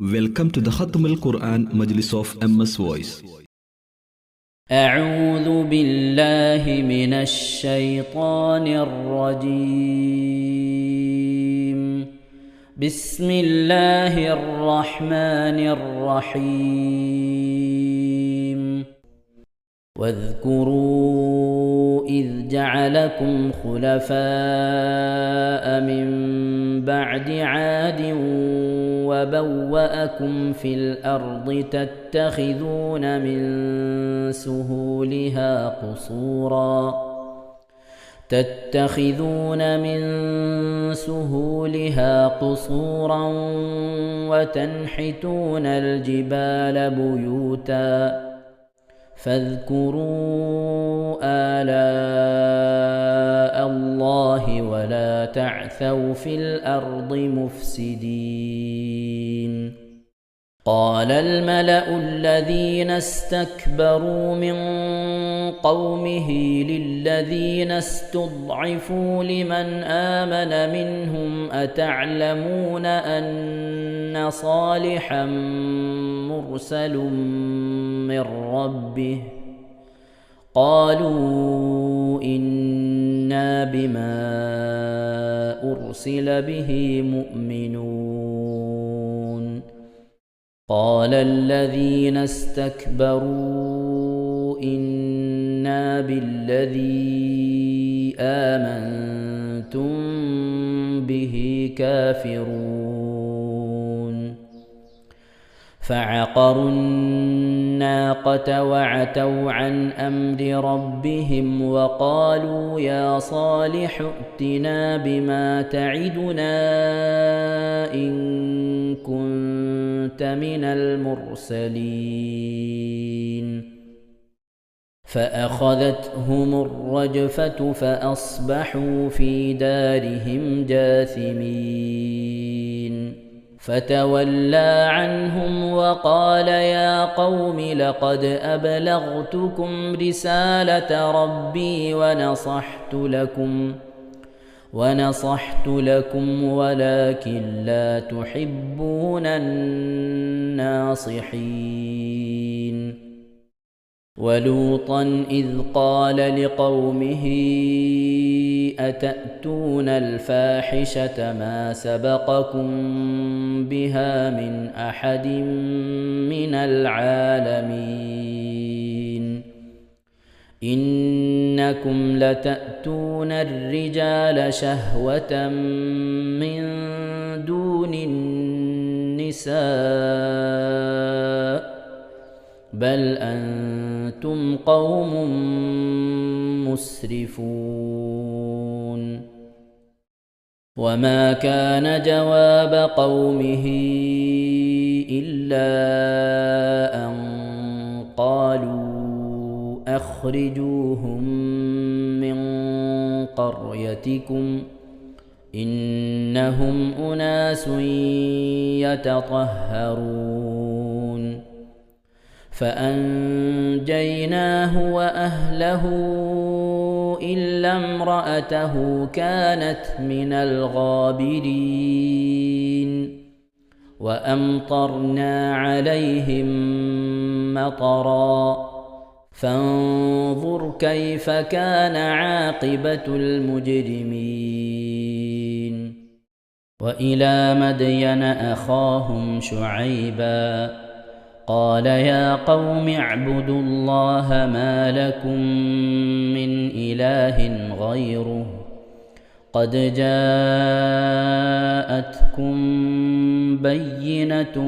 Welcome to the Khatam al-Quran Majlis of MS Voice. أعوذ بالله من الشيطان الرجيم. بسم الله الرحمن الرحيم. واذكروا إذ جعلكم خلفاء من بعد عاد وبوأكم في الأرض تتخذون من سهولها قصورا وتنحتون الجبال بيوتا فاذكروا آلاء الله ولا تعثوا في الأرض مفسدين. قال الملأ الذين استكبروا من قومه للذين استضعفوا لمن آمن منهم أتعلمون أن صالحا مرسل من ربه قالوا إنا بما أرسل به مؤمنون. قال الذين استكبروا إنا بالذي آمنتم به كافرون. فعقروا الناقة وعتوا عن أمر ربهم وقالوا يا صالح ائتنا بما تعدنا إن كنت من المرسلين. فأخذتهم الرجفة فأصبحوا في دارهم جاثمين. فتولى عنهم وقال يا قوم لقد أبلغتكم رسالة ربي ونصحت لكم ولكن لا تحبون الناصحين. ولوطا إذ قال لقومه أتأتون الفاحشة ما سبقكم بها من أحد من العالمين إنكم لتأتون الرجال شهوة من دون النساء بل أنتم قوم مسرفون. وما كان جواب قومه إلا أن قالوا أخرجوهم من قريتكم إنهم أناس يتطهرون. فأنجيناه وأهله إلا امرأته كانت من الغابرين. وأمطرنا عليهم مطرا فانظر كيف كان عاقبة المجرمين. وإلى مدين أخاهم شعيبا قال يا قوم اعبدوا الله ما لكم من إله غيره قد جاءتكم بينة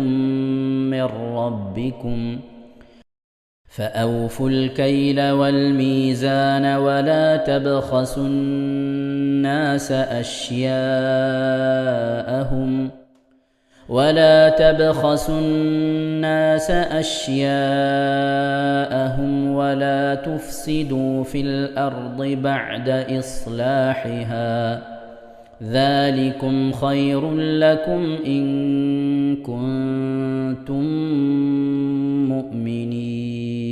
من ربكم فأوفوا الكيل والميزان ولا تبخسوا الناس أشياءهم ولا تفسدوا في الأرض بعد إصلاحها ذلكم خير لكم إن كنتم مؤمنين.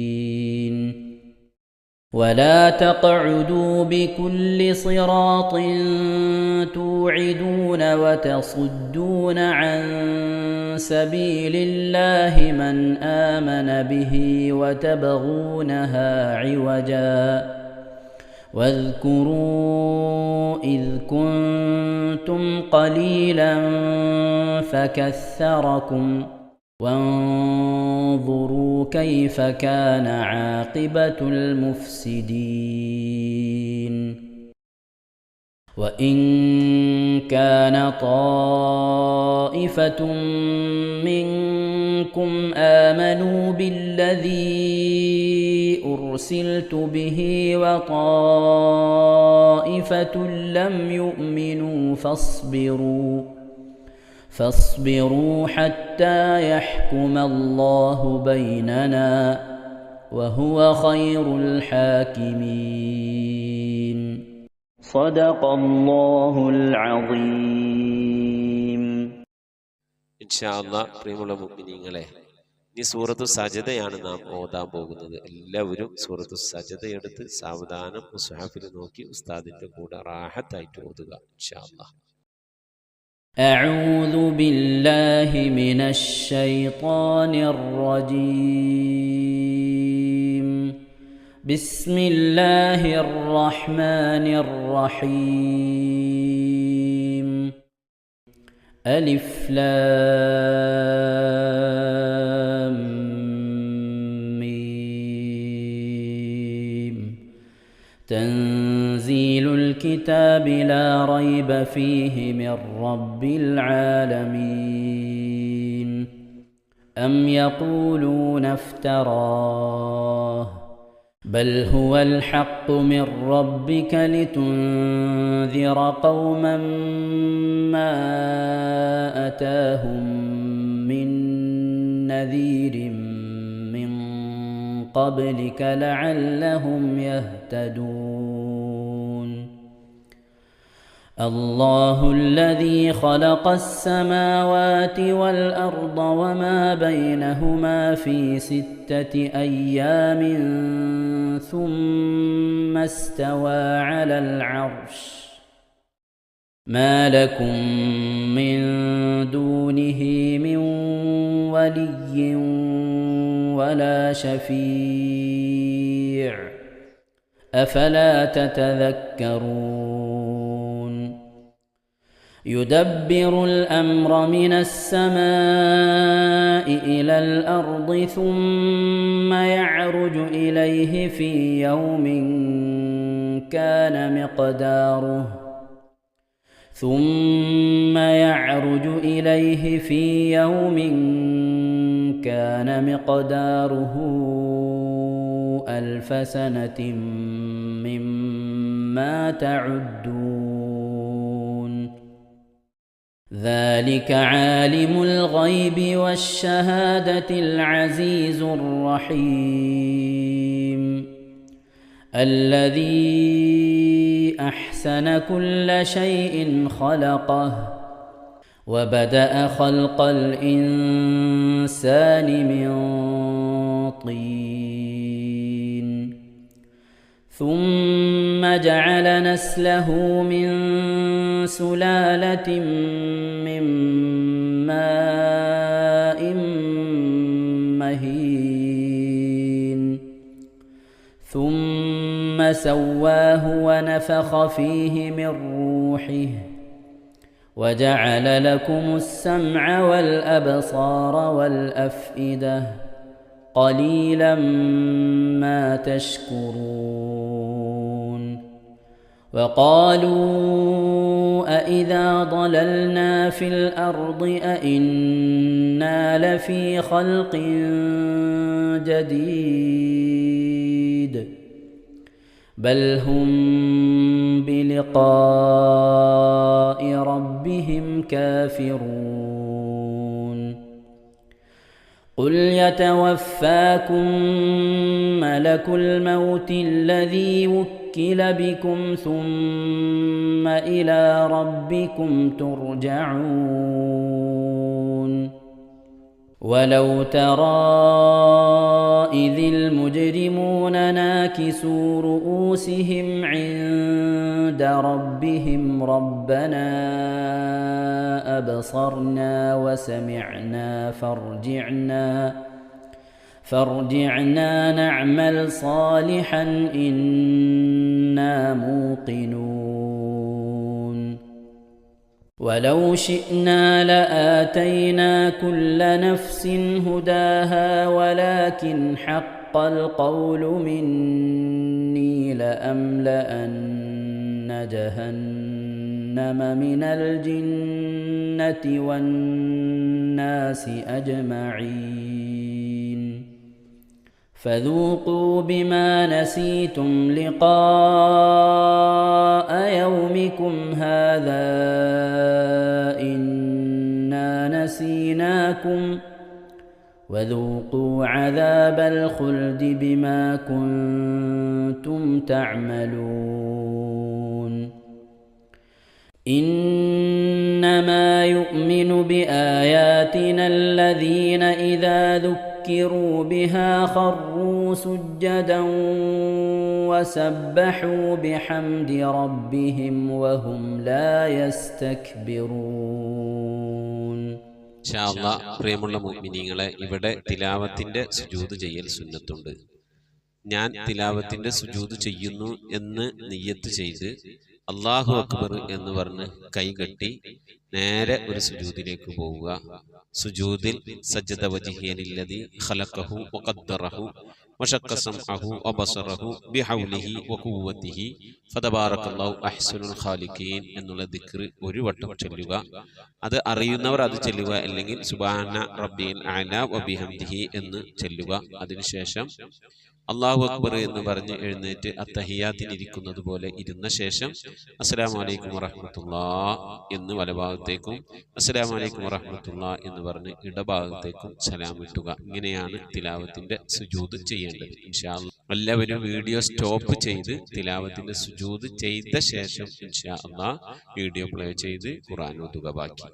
ولا تقعدوا بكل صراط توعدون وتصدون عن سبيل الله من آمن به وتبغونها عوجا واذكروا إذ كنتم قليلا فكثركم وانظروا كيف كان عاقبة المفسدين وإن كان طائفة منكم آمنوا بالذي أرسلت به وطائفة لم يؤمنوا فاصبروا حتى يحكم الله بيننا وهو خير الحاكمين صدق الله العظيم. ഇൻഷാ അല്ലാഹ് പ്രിയമുള്ള മുഅ്മിനീങ്ങളെ, ഈ സൂറത്തു സജദയാണ് നാം ഓതാൻ പോകുന്നത്. എല്ലാവരും സൂറത്തു സജദ എടുത്ത് സാവധാനം മുസ്ഹഫിൽ നോക്കി ഉസ്താദിന്റെ കൂടെ റാഹത്തായിട്ട് ഓതുക ഇൻഷാ അല്ലാഹ്. أعوذ بالله من الشيطان الرجيم. بسم الله الرحمن الرحيم. ألف لام ميم. تنزيل الكتاب لا ريب فيه من رب العالمين. أم يقولون افتراه بل هو الحق من ربك لتنذر قوما ما أتاهم من نذير من قبلك لعلهم يهتدون. الله الذي خلق السماوات والأرض وما بينهما في 6 أيام ثم استوى على العرش. ما لكم من دونه من ولي ولا شفيع أفلا تتذكرون. يدبر الأمر من السماء إلى الأرض ثم يعرج إليه في يوم كان مقداره 1000 سنة مما تعدون. ذلك عالم الغيب والشهادة العزيز الرحيم الذي أحسن كل شيء خلقه وبدأ خلق الإنسان من طين ثم جعل نسله من سلالة من ماء مهين ثم سواه ونفخ فيه من روحه وجعل لكم السمع والأبصار والأفئدة قليلا ما تشكرون. وقالوا أإذا ضللنا في الأرض أإنا لفي خلق جديد بل هم بلقاء ربهم كافرون. قل يتوفاكم ملك الموت الذي وكل بكم ثم إلى ربكم ترجعون. ولو ترى إذ المجرمون ناكسوا رؤوسهم عند ربهم ربنا أبصرنا وسمعنا فارجعنا نعمل صالحا إنا موقنون ولو شئنا لآتينا كل نفس هداها ولكن حق القول مني لأملأن جهنم من الجنة والناس أجمعين فذوقوا بما نسيتم لقاء يومكم هذا إنا نسيناكم وذوقوا عذاب الخلد بما كنتم تعملون إنما يؤمن بآياتنا الذين إذا ذكروا بها خروا سجدا وسبحوا بحمد ربهم وهم لا يستكبرون. ഇൻഷാ അല്ലാഹ് പ്രിയമുള്ള മുഅ്മിനീങ്ങളെ, ഇവിടെ തിലാവത്തിന്റെ സുജൂദ് ചെയ്യൽ സുന്നത്തുണ്ട്. ഞാൻ തിലാവത്തിന്റെ സുജൂദ് ചെയ്യുന്നു എന്ന് നിയ്യത്ത് ചെയ്ത് അല്ലാഹു അക്ബർ എന്ന് പറഞ്ഞ് കൈകെട്ടി നേരെ ഒരു സുജൂദിലേക്ക് പോവുക. സുജൂദിൽ സജ്ജദ വജ്ഹിയ ലില്ലദി ഖലഖഹു വഖദ്ദറഹു വശഖ സമഅഹു വബസറഹു ബിഹൗലിഹി വഖുവ്വതിഹി ഫതബാറകല്ലാഹു അഹ്സനുൽ ഖാലിഖീൻ എന്നുള്ള ദിക്ർ ഒരു വട്ടം ചൊല്ലുക. അത് അറിയുന്നവർ അത് ചൊല്ലുക, അല്ലെങ്കിൽ സുബ്ഹാന റബ്ബിൽ അഅല വബിഹംദിഹി എന്ന് ചൊല്ലുക. അതിനുശേഷം അല്ലാഹു അക്ബർ എന്ന് പറഞ്ഞ് എഴുന്നേറ്റ് അത്തഹിയാത്തിനിരിക്കുന്നത് പോലെ ഇരുന്ന ശേഷം അസ്സലാമു അലൈക്കും വറഹ്മത്തുള്ളാഹ് എന്ന് വലഭാഗത്തേക്കും അസ്സലാമു അലൈക്കും വറഹ്മത്തുള്ളാഹ് എന്ന് പറഞ്ഞ് ഇടഭാഗത്തേക്കും സലാം ഇട്ടുക. ഇങ്ങനെയാണ് തിലാവത്തിന്റെ സുജൂദ് ചെയ്യേണ്ടത്. ഇൻഷാ അല്ലാഹ് എല്ലാവരും വീഡിയോ സ്റ്റോപ്പ് ചെയ്ത് തിലാവത്തിന്റെ സുജൂദ് ചെയ്ത ശേഷം ഇൻഷാ അല്ലാഹ് വീഡിയോ പ്ലേ ചെയ്ത് ഖുർആൻ ഓതുക. ബാക്കി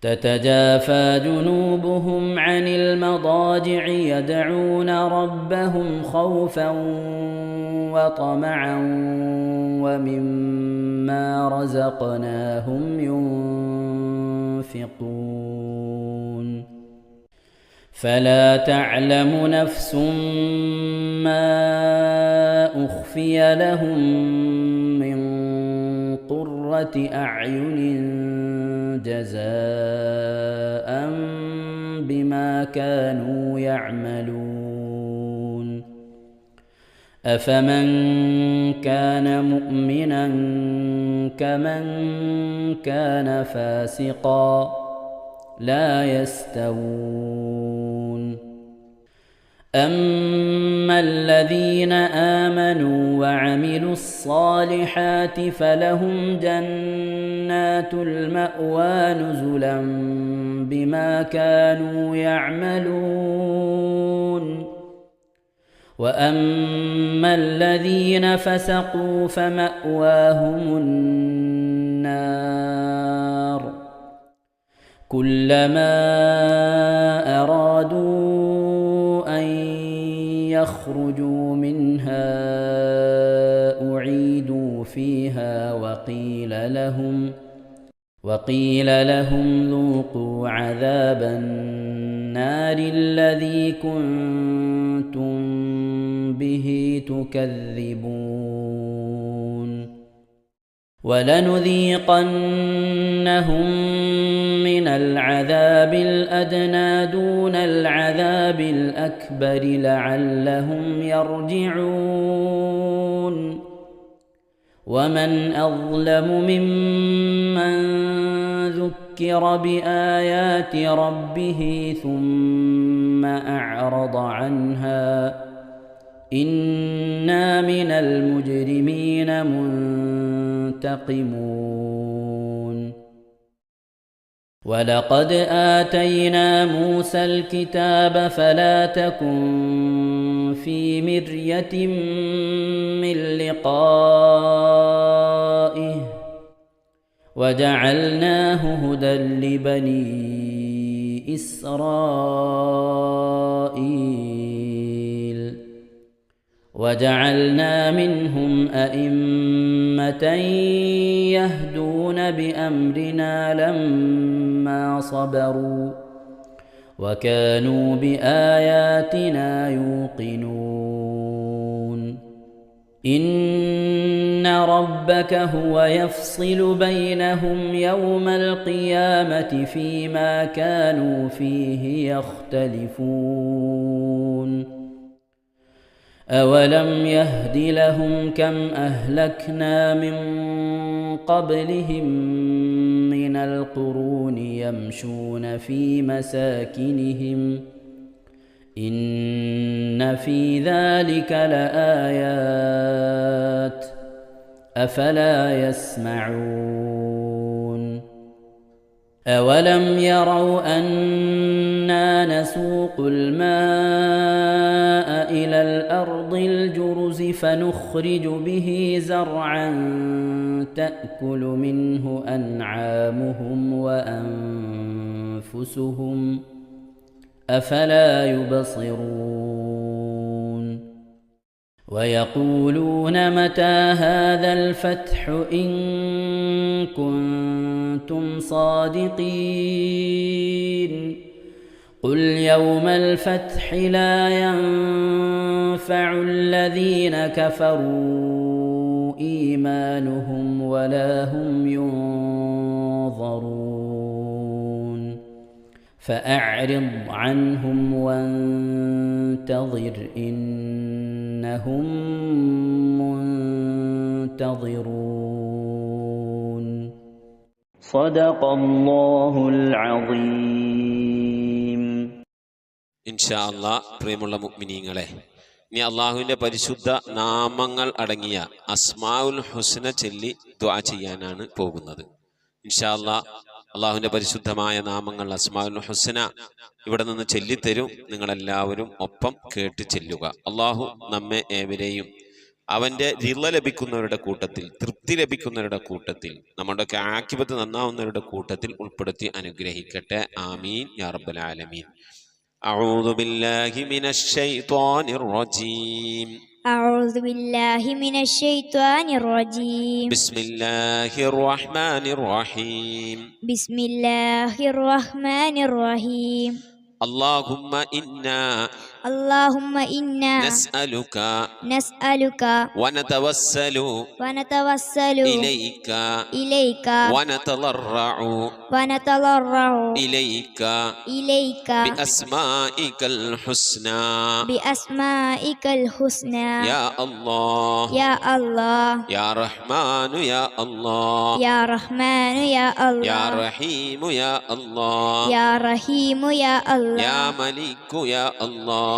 تتجافى جنوبهم عن المضاجع يدعون ربهم خوفا وطمعا ومما رزقناهم ينفقون فلا تعلم نفس ما أخفي لهم من قرة أعين جزاء بما كانوا يعملون أفمن كان مؤمنا كمن كان فاسقا لا يستوون أما الذين آمنوا وعملوا الصالحات فلهم جنات المأوى نزلا بما كانوا يعملون وأما الذين فسقوا فمأواهم النار كلما أرادوا أن يخرجوا منها أعيدوا فيها وقيل لهم ذوقوا عذاب النار الذي كنتم به تكذبون ولنذيقنهم من العذاب الأدنى دون العذاب الأكبر لعلهم يرجعون ومن أظلم ممن ذكر بآيات ربه ثم أعرض عنها إنا من المجرمين منتقمون ولقد آتينا موسى الكتاب فلا تكن في مرية من لقائه وجعلناه هدى لبني إسرائيل وجعلنا منهم أئمة يهدون بأمرنا لما صبروا وكانوا بآياتنا يوقنون إن ربك هو يفصل بينهم يوم القيامة فيما كانوا فيه يختلفون أولم يهد لهم كم أهلكنا من قبلهم من القرون يمشون في مساكنهم إن في ذلك لآيات أفلا يسمعون أولم يروا أنا نسوق الماء إلى الأرض الجرز فنخرج به زرعا تأكل منه أنعامهم وأنفسهم أفلا يبصرون ويقولون متى هذا الفتح إن كنتم صادقين قل يوم الفتح لا ينفع الذين كفروا إيمانهم ولا هم ينظرون فأعرض عنهم وانتظر إنهم منتظرون صدق الله العظيم. ഇൻഷാ അല്ലാഹ് പ്രിയമുള്ള മുഅ്മിനീങ്ങളെ, ഇനി അള്ളാഹുവിൻ്റെ പരിശുദ്ധ നാമങ്ങൾ അടങ്ങിയ അസ്മാഉൽ ഹുസ്ന ചൊല്ലി ദുആ ചെയ്യാനാണ് പോകുന്നത്. ഇൻഷാ അല്ലാഹ് അള്ളാഹുവിൻ്റെ പരിശുദ്ധമായ നാമങ്ങൾ അസ്മാഉൽ ഹുസ്ന ഇവിടെ നിന്ന് ചൊല്ലിത്തരും. നിങ്ങളെല്ലാവരും ഒപ്പം കേട്ട് ചെല്ലുക. അള്ളാഹു നമ്മെ ഏവരെയും അവൻ്റെ റിള ലഭിക്കുന്നവരുടെ കൂട്ടത്തിൽ, തൃപ്തി ലഭിക്കുന്നവരുടെ കൂട്ടത്തിൽ, നമ്മുടെയൊക്കെ ആഖിബത്ത് നന്നാവുന്നവരുടെ കൂട്ടത്തിൽ ഉൾപ്പെടുത്തി അനുഗ്രഹിക്കട്ടെ. ആമീൻ യാ റബ്ബൽ ആലമീൻ. أعوذ بالله من الشيطان الرجيم. أعوذ بالله من الشيطان الرجيم. بسم الله الرحمن الرحيم. بسم الله الرحمن الرحيم. اللهم إنا نسألك ونتوسل إليك ونتضرع إليك بأسمائك الحسنى يا الله يا رحمن يا الله يا رحيم يا الله يا ملك يا الله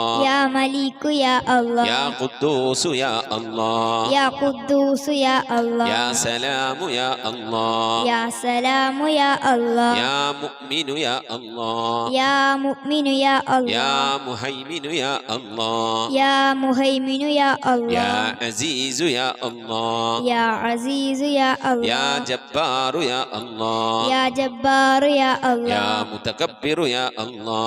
يا قدوس يا الله يا سلام يا الله يا مؤمن يا الله يا مهيمن يا الله يا عزيز يا الله يا جبار يا الله يا متكبر يا الله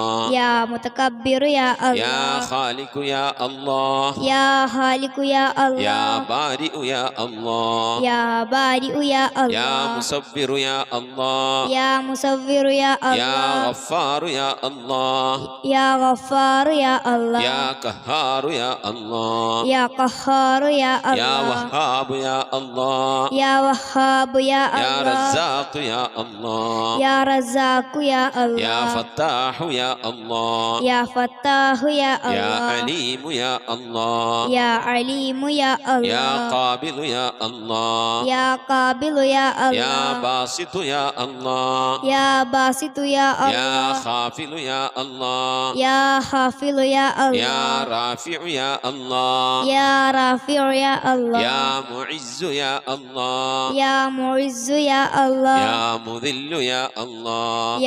يا خالق يا الله يا بارئ يا الله يا مصور يا الله يا غفار يا الله يا قهار يا الله يا وهاب يا الله يا رزاق يا الله يا فتاح يا الله يا عليم يا الله يا قابل يا الله يا باسط يا الله يا خافل يا الله يا رافع يا الله يا معز يا الله يا مذل يا الله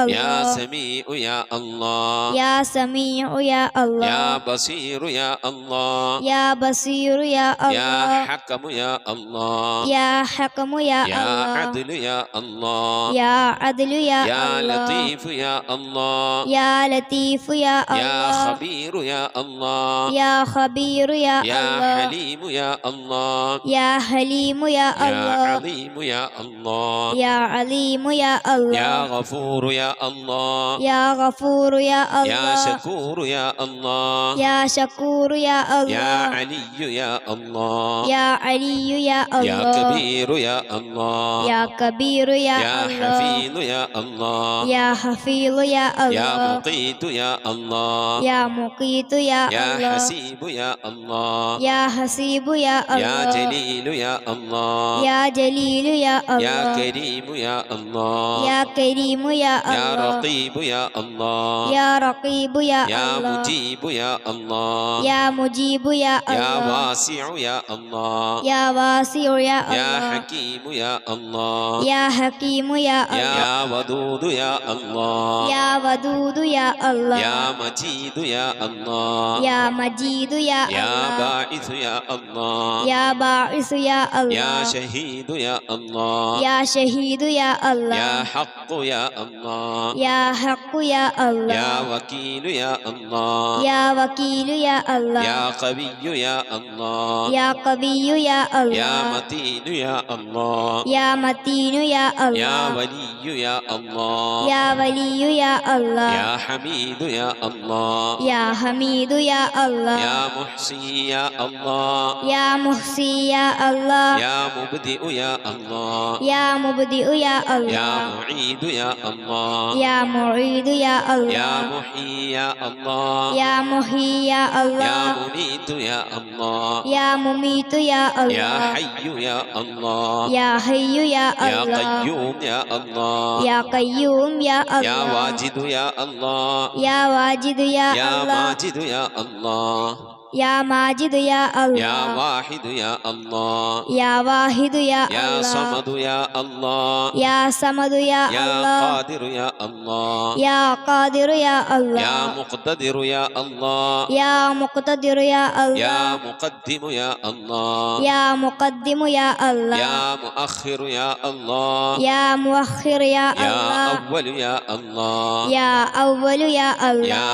يا سميع يا الله سميع يا يا الله بصير يا الله يا بصير يا يا الله حكم يا الله يا حكم يا يا الله عدل يا الله يا عدل يا يا الله لطيف يا الله يا لطيف يا يا الله خبير يا الله يا خبير يا يا الله حليم يا الله يا حليم يا يا الله عظيم يا الله يا عليم يا يا الله غفور يا الله يا غفور يا يا الله شكور يا الله يا شكور يا يا الله علي يا الله يا علي يا يا الله كبير يا الله يا كبير يا يا الله حفيظ يا الله يا حفيظ يا يا الله مقيت يا الله يا مقيت يا يا الله حسيب يا الله يا حسيب يا يا الله جليل يا الله يا جليل يا يا الله كريم يا الله يا كريم يا يا الله رقيب يا الله يا رقيب يا يا الله مجيب يا الله يا مجيب يا يا الله واسع يا الله يا واسع يا يا الله حكيم يا الله يا حكيم يا الله يا ودود يا الله يا ودود يا الله يا مجيد يا الله يا مجيد يا يا الله باعث يا الله يا باعث يا يا الله شهيد يا الله يا شهيد يا الله يا حق يا الله يا حق يا الله يا وكيل يا الله يا وكيل يا الله يا قوي يا الله يا قوي يا يا الله متين يا الله يا متين يا يا الله ولي يا الله يا ولي يا الله يا حميد يا الله يا حميد يا الله يا محصي يا الله يا محصي يا الله يا مبدئ يا الله يا مبدئ يا يا الله معيد يا الله يا معيد يا يا الله محيي يا الله يا محيي يا يا الله مميت يا الله يا مميت يا يا الله حي يا الله يا حي يا يا الله قيوم يا الله يا قيوم يا يا الله واجد يا الله يا واجد يا يا الله ماجد يا الله يا ماجد يا يا الله واحد يا الله يا واحد يا يا الله صمد يا الله يا صمد يا يا الله قادر يا الله يا قادر يا الله يا مقتدر يا الله يا مقتدر يا يا الله مقدم يا الله يا مقدم يا الله يا مؤخر يا الله يا مؤخر يا يا الله أول يا الله يا أول يا الله يا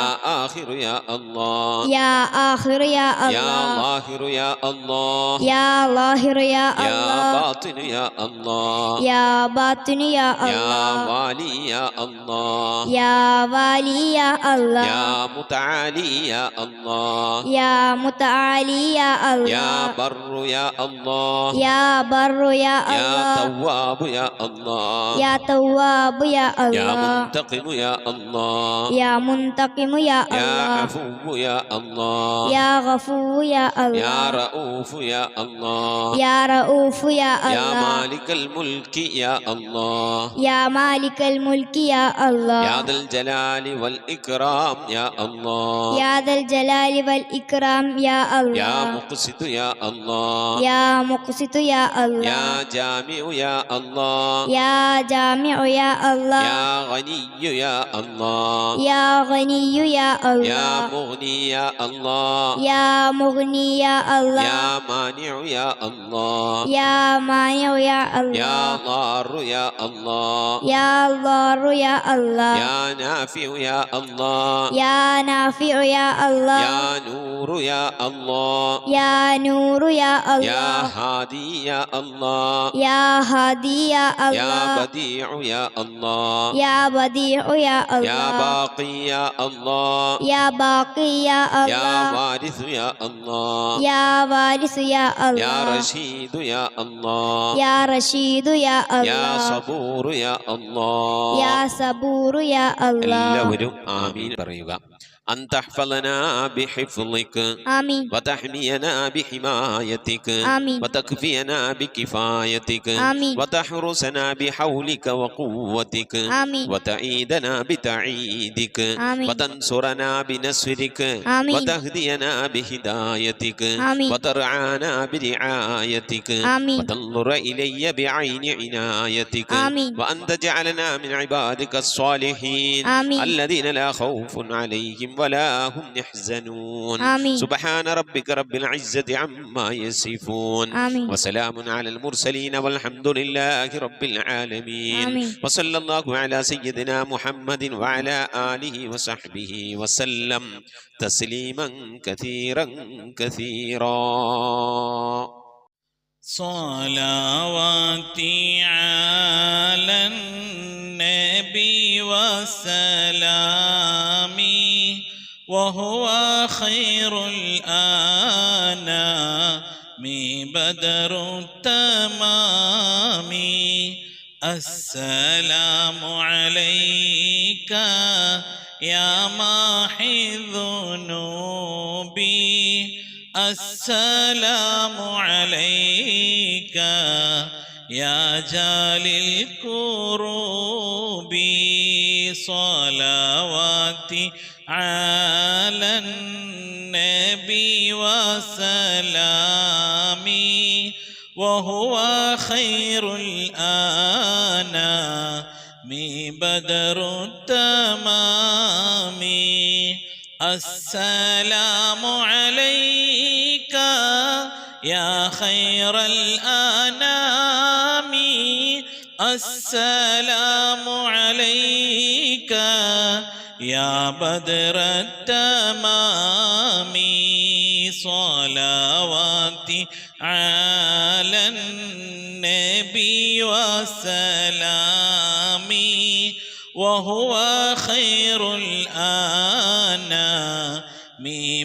آخر يا الله يا آخر يا يا الله ظاهر يا الله يا ظاهر يا يا الله باطن يا الله يا باطن يا يا الله والي يا الله يا والي يا الله يا متعالي يا الله يا متعالي يا يا الله بر يا الله يا بر يا يا الله تواب يا الله يا تواب يا يا الله منتقم يا الله يا منتقم يا يا الله عفو يا الله يا غفور يا يا الله رؤوف يا الله يا رؤوف يا يا الله مالك الملك يا الله يا مالك الملك يا الله يا ذا الجلال والإكرام يا الله يا ذا الجلال والإكرام يا يا الله مقسط يا الله يا مقسط يا الله يا جامع يا الله يا جامع يا الله يا غني يا الله يا غني يا يا الله مغني يا الله يا مغني يا الله يا مانع يا الله يا مانع يا يا الله ضار يا الله يا ضار يا الله يا نافع يا الله يا نافع يا الله يا نور يا الله يا نور يا يا الله هادي يا الله يا هادي يا يا الله بديع يا الله يا بديع يا يا الله باقي يا الله يا باقي يا يا الله وارث يا الله يا وارث يا يا الله رشيد يا الله يا رشيد يا يا الله صبور يا الله يا صبور يا الله എല്ലാവരും ആമീൻ പറയുക. أن تحفظنا بحفظك آمين وتحمينا بحمايتك آمين وتكفينا بكفايتك آمين وتحرسنا بحولك وقوتك آمين وتعيدنا بتعيدك آمين وتنصرنا بنصرك آمين وتهدينا بهدايتك آمين وترعانا برعايتك آمين وتنظر إلي بعين عنايتك آمين وأن تجعلنا من عبادك الصالحين آمين الذين لا خوف عليهم ولا هم يحزنون آمين. سبحان ربك رب العزة عما يصفون آمين. وسلام على المرسلين والحمد لله رب العالمين آمين. وصلى الله على سيدنا محمد وعلى آله وصحبه وسلم تسليما كثيرا كثيرا. صلواتي على النبي وسلامي وهو خير الأنام بدر التمام. السلام عليك يا ماحي ذنوبي السلام عليك يا جالي الكروب. صلواتي على النبي وسلامي وهو خير الأنام بدر التمام. السلام عليك يا خير الأنام السلام عليك يا بدر التمام. صلواتي على النبي وسلامي وهو خير الأنام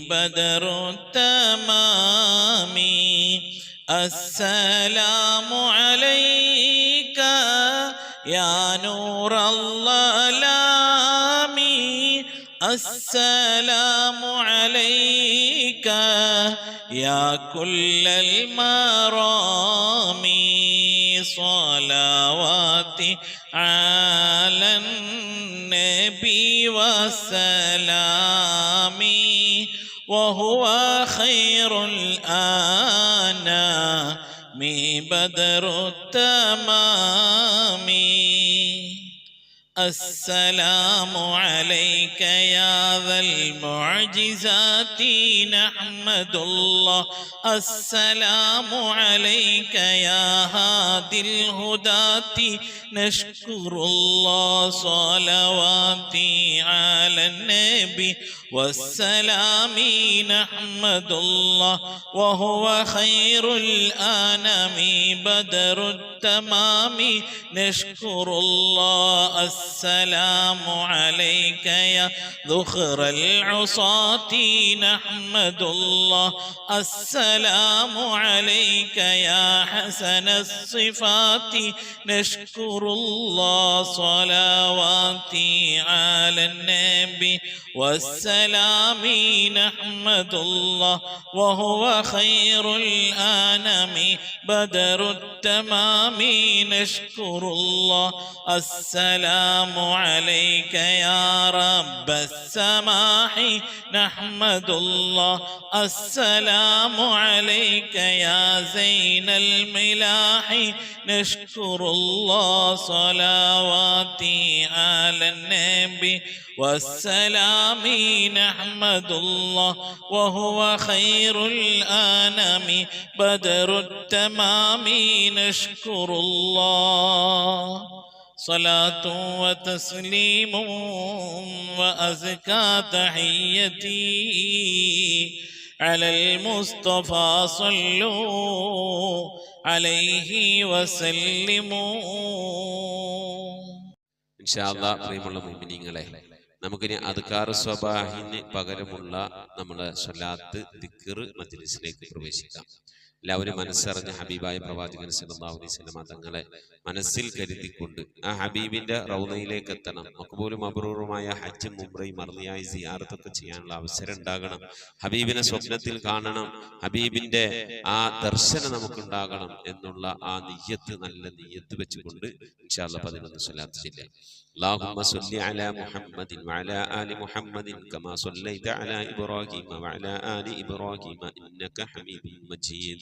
بدر التمام. السلام عليك يا نور الظلام السلام عليك يا كل المرام. صلواتي على النبي وسلامي وهو خير الأنام بدر التمام. السلام عليك يا ذا المعجزات نحمد الله السلام عليك يا هادي الهداة نشكر الله. صلواتي على النبي والسلام نحمد الله وهو خير الأنام بدر التمام نشكر الله. السلام عليك يا ذخر العصاة نحمد الله السلام عليك يا حسن الصفات نشكر الله. صلواتي على النبي والسلام نحمد الله وهو خير الأنام بدر التمام نشكر الله. السلام عليك يا رب السماح نحمد الله السلام عليك يا زين الملاح نشكر الله. صلواتي على النبي والسلام نحمد الله وهو خير الأنام بدر التمام نشكر الله. صلاة وتسليم وأزكى تحيتي على المصطفى صلوا عليه وسلموا. ഇൻഷാ അല്ലാഹ് പ്രിയമുള്ള മുഅ്മിനീങ്ങളെ, നമുക്കിനി അദ്കാർ സ്വബാഹിന് പകരമുള്ള നമ്മുടെ സ്വലാത്ത് ദിക്ർ മജ്ലിസിലേക്ക് പ്രവേശിക്കാം. എല്ലാവരും മനസ്സറിഞ്ഞ ഹബീബായ പ്രവാചകൻ സല്ലല്ലാഹു അലൈഹി വസല്ലം തങ്ങളെ മനസ്സിൽ കരുതിക്കൊണ്ട് ആ ഹബീബിന്റെ റൗളയിലേക്ക് എത്തണം. മഖ്ബൂലും മബ്റൂറുമായ ഹജ്ജും ഉംറയും മർദിയായി സിയാറത്തൊക്കെ ചെയ്യാനുള്ള അവസരം ഉണ്ടാകണം. ഹബീബിനെ സ്വപ്നത്തിൽ കാണണം, ഹബീബിന്റെ ആ ദർശനം നമുക്കുണ്ടാകണം എന്നുള്ള ആ നിയ്യത്ത്, നല്ല നിയ്യത്ത് വെച്ചുകൊണ്ട് ഇൻഷാ അല്ലാഹ് 11 സ്വലാത്ത് ചൊല്ലാം. اللهم صل على محمد وعلى آل محمد كما صليت على إبراهيم وعلى آل إبراهيم إنك حميد مجيد.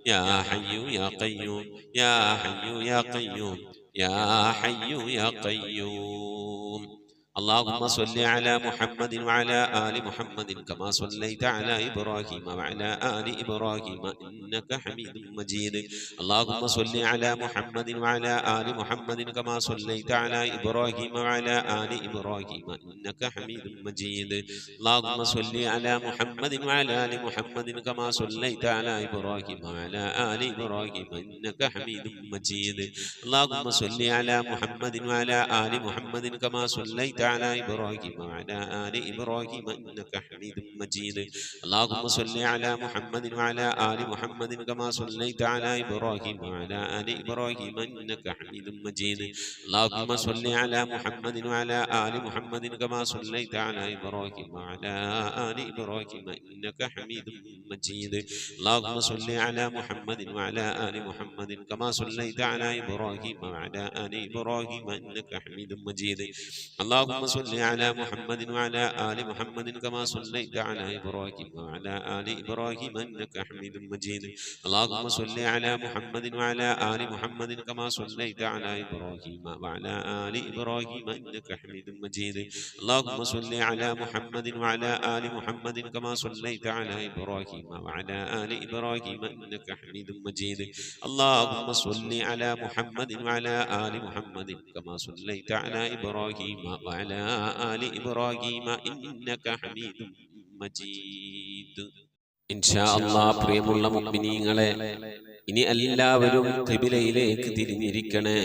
يا حي يا قيوم يا حي يا قيوم يا حي يا قيوم. اللهم صل على محمد وعلى آل محمد كما صليت على إبراهيم وعلى آل إبراهيم إنك حميد مجيد. اللهم صل على محمد وعلى آل محمد كما صليت على إبراهيم وعلى آل إبراهيم إنك حميد مجيد. اللهم صل على محمد وعلى آل محمد كما صليت على إبراهيم وعلى آل إبراهيم إنك حميد مجيد. اللهم صل على محمد وعلى آل محمد كما صليت على إبراهيم وعلى آل إبراهيم إنك حميد مجيد. اللهم صل على محمد وعلى آل محمد كما صليت على إبراهيم وعلى آل إبراهيم إنك حميد مجيد. اللهم صل على محمد وعلى آل محمد كما صليت على إبراهيم وعلى آل إبراهيم إنك حميد مجيد. اللهم صل على محمد وعلى آل محمد كما صليت على إبراهيم وعلى آل إبراهيم إنك حميد مجيد. اللهم صل على محمد وعلى آل محمد كما صليت على إبراهيم وعلى آل إبراهيم إنك حميد مجيد. اللهم صل على محمد وعلى آل محمد كما صليت على إبراهيم وعلى آل إبراهيم إنك حميد مجيد. اللهم صل على محمد وعلى آل محمد كما صليت على إبراهيم وعلى آل إبراهيم إنك حميد مجيد. اللهم صل على محمد وعلى آل محمد كما صليت على إبراهيم وعلى آل إبراهيم إنك حميد مجيد. ഇൻഷാ അല്ലാഹ് പ്രിയമുള്ള മുഅ്മിനീങ്ങളെ, ഇനി എല്ലാവരും ഖിബിലയിലേക്ക് തിരിഞ്ഞിരിക്കണേ.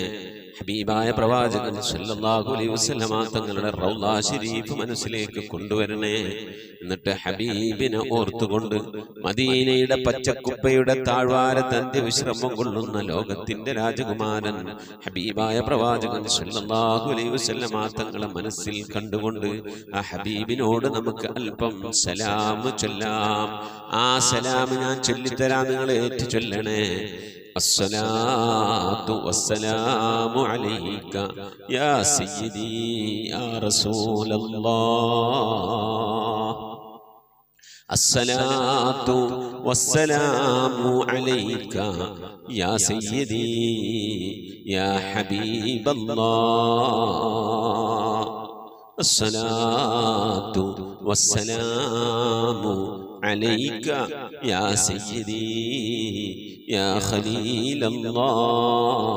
ഹബീബായ പ്രവാചകൻ സല്ലല്ലാഹു അലൈഹി വസല്ലമ തങ്ങളുടെ റൗള ശരീഫ് മനസ്സിലേക്ക് കൊണ്ടുവരണേ. എന്നിട്ട് ഹബീബിനെ ഓർത്തുകൊണ്ട് മദീനയുടെ പച്ചക്കുപ്പയുടെ താഴ്വാരത്ത് അന്ത്യവിശ്രമം കൊള്ളുന്ന ലോകത്തിന്റെ രാജകുമാരൻ ഹബീബായ പ്രവാചകൻ സല്ലല്ലാഹു അലൈഹി വസല്ലമ തങ്ങളെ മനസ്സിൽ കണ്ടുകൊണ്ട് ആ ഹബീബിനോട് നമുക്ക് അല്പം സലാം ചൊല്ലാം. ആ സലാം ഞാൻ ചൊല്ലിത്തരാം, നിങ്ങൾ ഏറ്റു ചൊല്ലണേ. الصلاة والسلام عليك يا سيدي يا رسول الله. الصلاة والسلام عليك يا سيدي يا حبيب الله. الصلاة والسلام عليك يا سيدي يا خليل الله.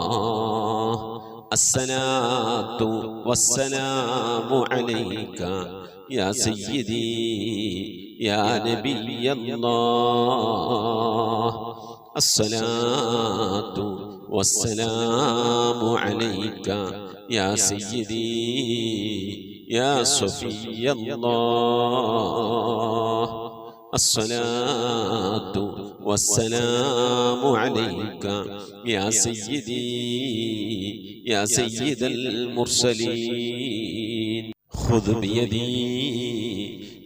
الصلاة والسلام عليك يا سيدي يا نبي الله. الصلاة والسلام عليك يا سيدي يا صفي الله. الصلاة والسلام عليك يا سيدي يا سيد المرسلين. خذ بيدي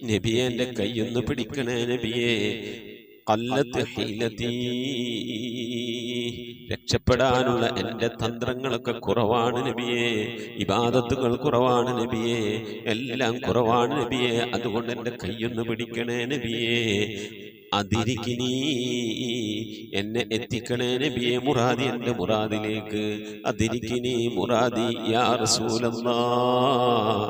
നബിയെ, എൻ്റെ കൈയൊന്ന് പിടിക്കണേ നബിയെ. ഖല്ലത്ത് ഹീലതീ, രക്ഷപ്പെടാനുള്ള എൻ്റെ തന്ത്രങ്ങളൊക്കെ കുറവാണ് നബിയെ. ഇബാദത്തുകൾ കുറവാണ് നബിയെ, എല്ലാം കുറവാണ് നബിയെ. അതുകൊണ്ട് എൻ്റെ കൈയൊന്ന് പിടിക്കണേ നബിയെ. അതിരിക്കിനി, എന്നെ എത്തിക്കണേ നബിയെ മുറാദി, എൻ്റെ മുറാദിലേക്ക്. അതിരിക്കിനി മുറാദി യാ റസൂലല്ലാഹ്.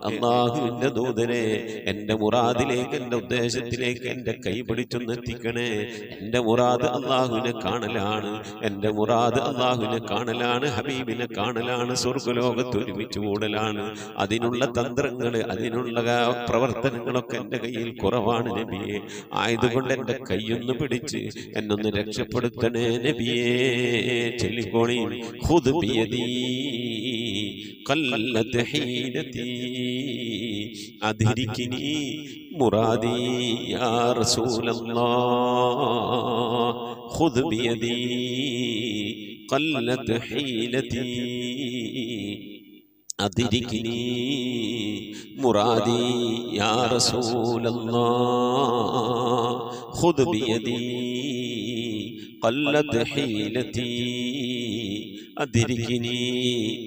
അല്ലാഹുവിൻ്റെ ദൂതനെ, എൻ്റെ മുറാദിലേക്ക്, എൻ്റെ ഉദ്ദേശത്തിലേക്ക് എൻ്റെ കൈ പിടിച്ചൊന്ന് എത്തിക്കണേ. എൻ്റെ മുറാദ് അല്ലാഹുവിനെ കാണലാണ്, എൻ്റെ മുറാദ് അല്ലാഹുവിനെ കാണലാണ്, ഹബീബിനെ കാണലാണ്, സ്വർഗ്ഗലോകത്ത് ഒരുമിച്ച് കൂടലാണ്. അതിനുള്ള തന്ത്രങ്ങൾ, അതിനുള്ള പ്രവർത്തനങ്ങളൊക്കെ എൻ്റെ കയ്യിൽ കുറവാണ് നബിയെ. ആയതുകൊണ്ട് എൻ്റെ കൈയൊന്ന് പിടിച്ച് എന്നൊന്ന് രക്ഷപ്പെടുത്തണേ നബിയേ. ചൊല്ലിക്കോണി. ഖുദ് ബിയദീ ഖല്ലത് ഹീലതീ അദ്രികിനി മുറാദി യാ റസൂലല്ലാഹ്. ഖുദ് ബിയദീ ഖല്ലത് ഹീലതീ أدركني مرادي يا رسول الله. خذ بيدي قلت حيلتي അദ്രികിനി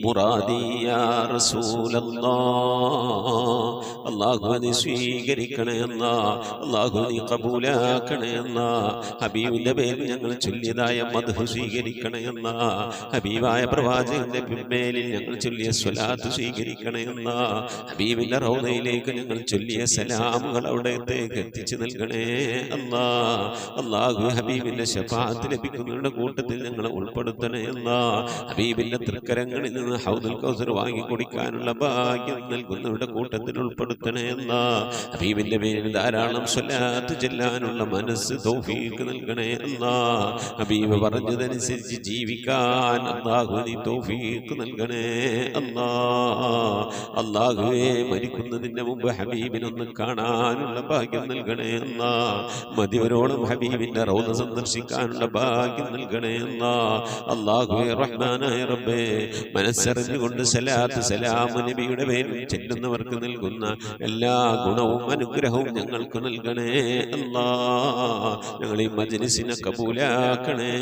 മുറാദി യാ റസൂലല്ലാഹ്. അല്ലാഹുവേ നീ സ്വീകരിക്കണേ അല്ലാഹ്, അല്ലാഹുവേ നീ ഖബൂലാക്കണേ അല്ലാഹ്. ഹബീബിന്റെ പേരിൽ ഞങ്ങൾ ചൊല്ലിയതായ മദ്ഹ് സ്വീകരിക്കണേ അല്ലാഹ്. ഹബീബായ പ്രവാചകന്റെ മേലിൽ ഞങ്ങൾ ചൊല്ലിയ സ്വലാത്ത് സ്വീകരിക്കണേ അല്ലാഹ്. ഹബീബിന്റെ റൗദയിലേക്ക് ഞങ്ങൾ ചൊല്ലിയ സലാമുകൾ അവിടത്തേക്ക് എത്തിച്ചു നൽകണേ അല്ലാഹ്. അല്ലാഹുവേ ഹബീബിന്റെ ശഫാഅത്ത് ലഭിക്കുന്നവരുടെ കൂട്ടത്തിൽ ഞങ്ങളെ ഉൾപ്പെടുത്തണേ അല്ലാഹ്. ഹബീബിന്റെ തൃക്കരങ്ങളിൽ നിന്ന് ഹൗദുൽ കൗസർ വാങ്ങി കുടിക്കാനുള്ള ഭാഗ്യം നൽകുന്നവരുടെ കൂട്ടത്തിൽ ഉൾപ്പെടുത്തണേ അല്ലാഹ്. ഹബീബിന്റെ പേരിൽ ധാരാളം സ്വലാത്ത് ചെല്ലാനുള്ള മനസ്സ് തൗഫീഖ് നൽകണേ അല്ലാഹ്. ഹബീബ് പറഞ്ഞതനുസരിച്ച് ജീവിക്കാൻ അല്ലാഹു നീ തൗഫീഖ് നൽകണേ അല്ലാഹ്. അല്ലാഹുവേ മരിക്കുന്നതിന് മുമ്പ് ഹബീബിനൊന്ന് കാണാനുള്ള ഭാഗ്യം നൽകണേ അല്ലാഹ്. മതിവരോളം ഹബീബിന്റെ റൗദ സന്ദർശിക്കാനുള്ള ഭാഗ്യം നൽകണേ അല്ലാഹ്. അല്ലാഹുവേ റഹ്മാനായ റബ്ബേ, മനസ്സറിഞ്ഞുകൊണ്ട് സലാത്ത് സലാം നബിയുടെ പേരിൽ ചെല്ലുന്നവർക്ക് നൽകുന്ന എല്ലാ ഗുണവും അനുഗ്രഹവും ഞങ്ങൾക്ക് നൽകണേ അല്ലാഹ്. ഞങ്ങൾ ഈ മജ്ലിസിനെ കബൂലാക്കണേ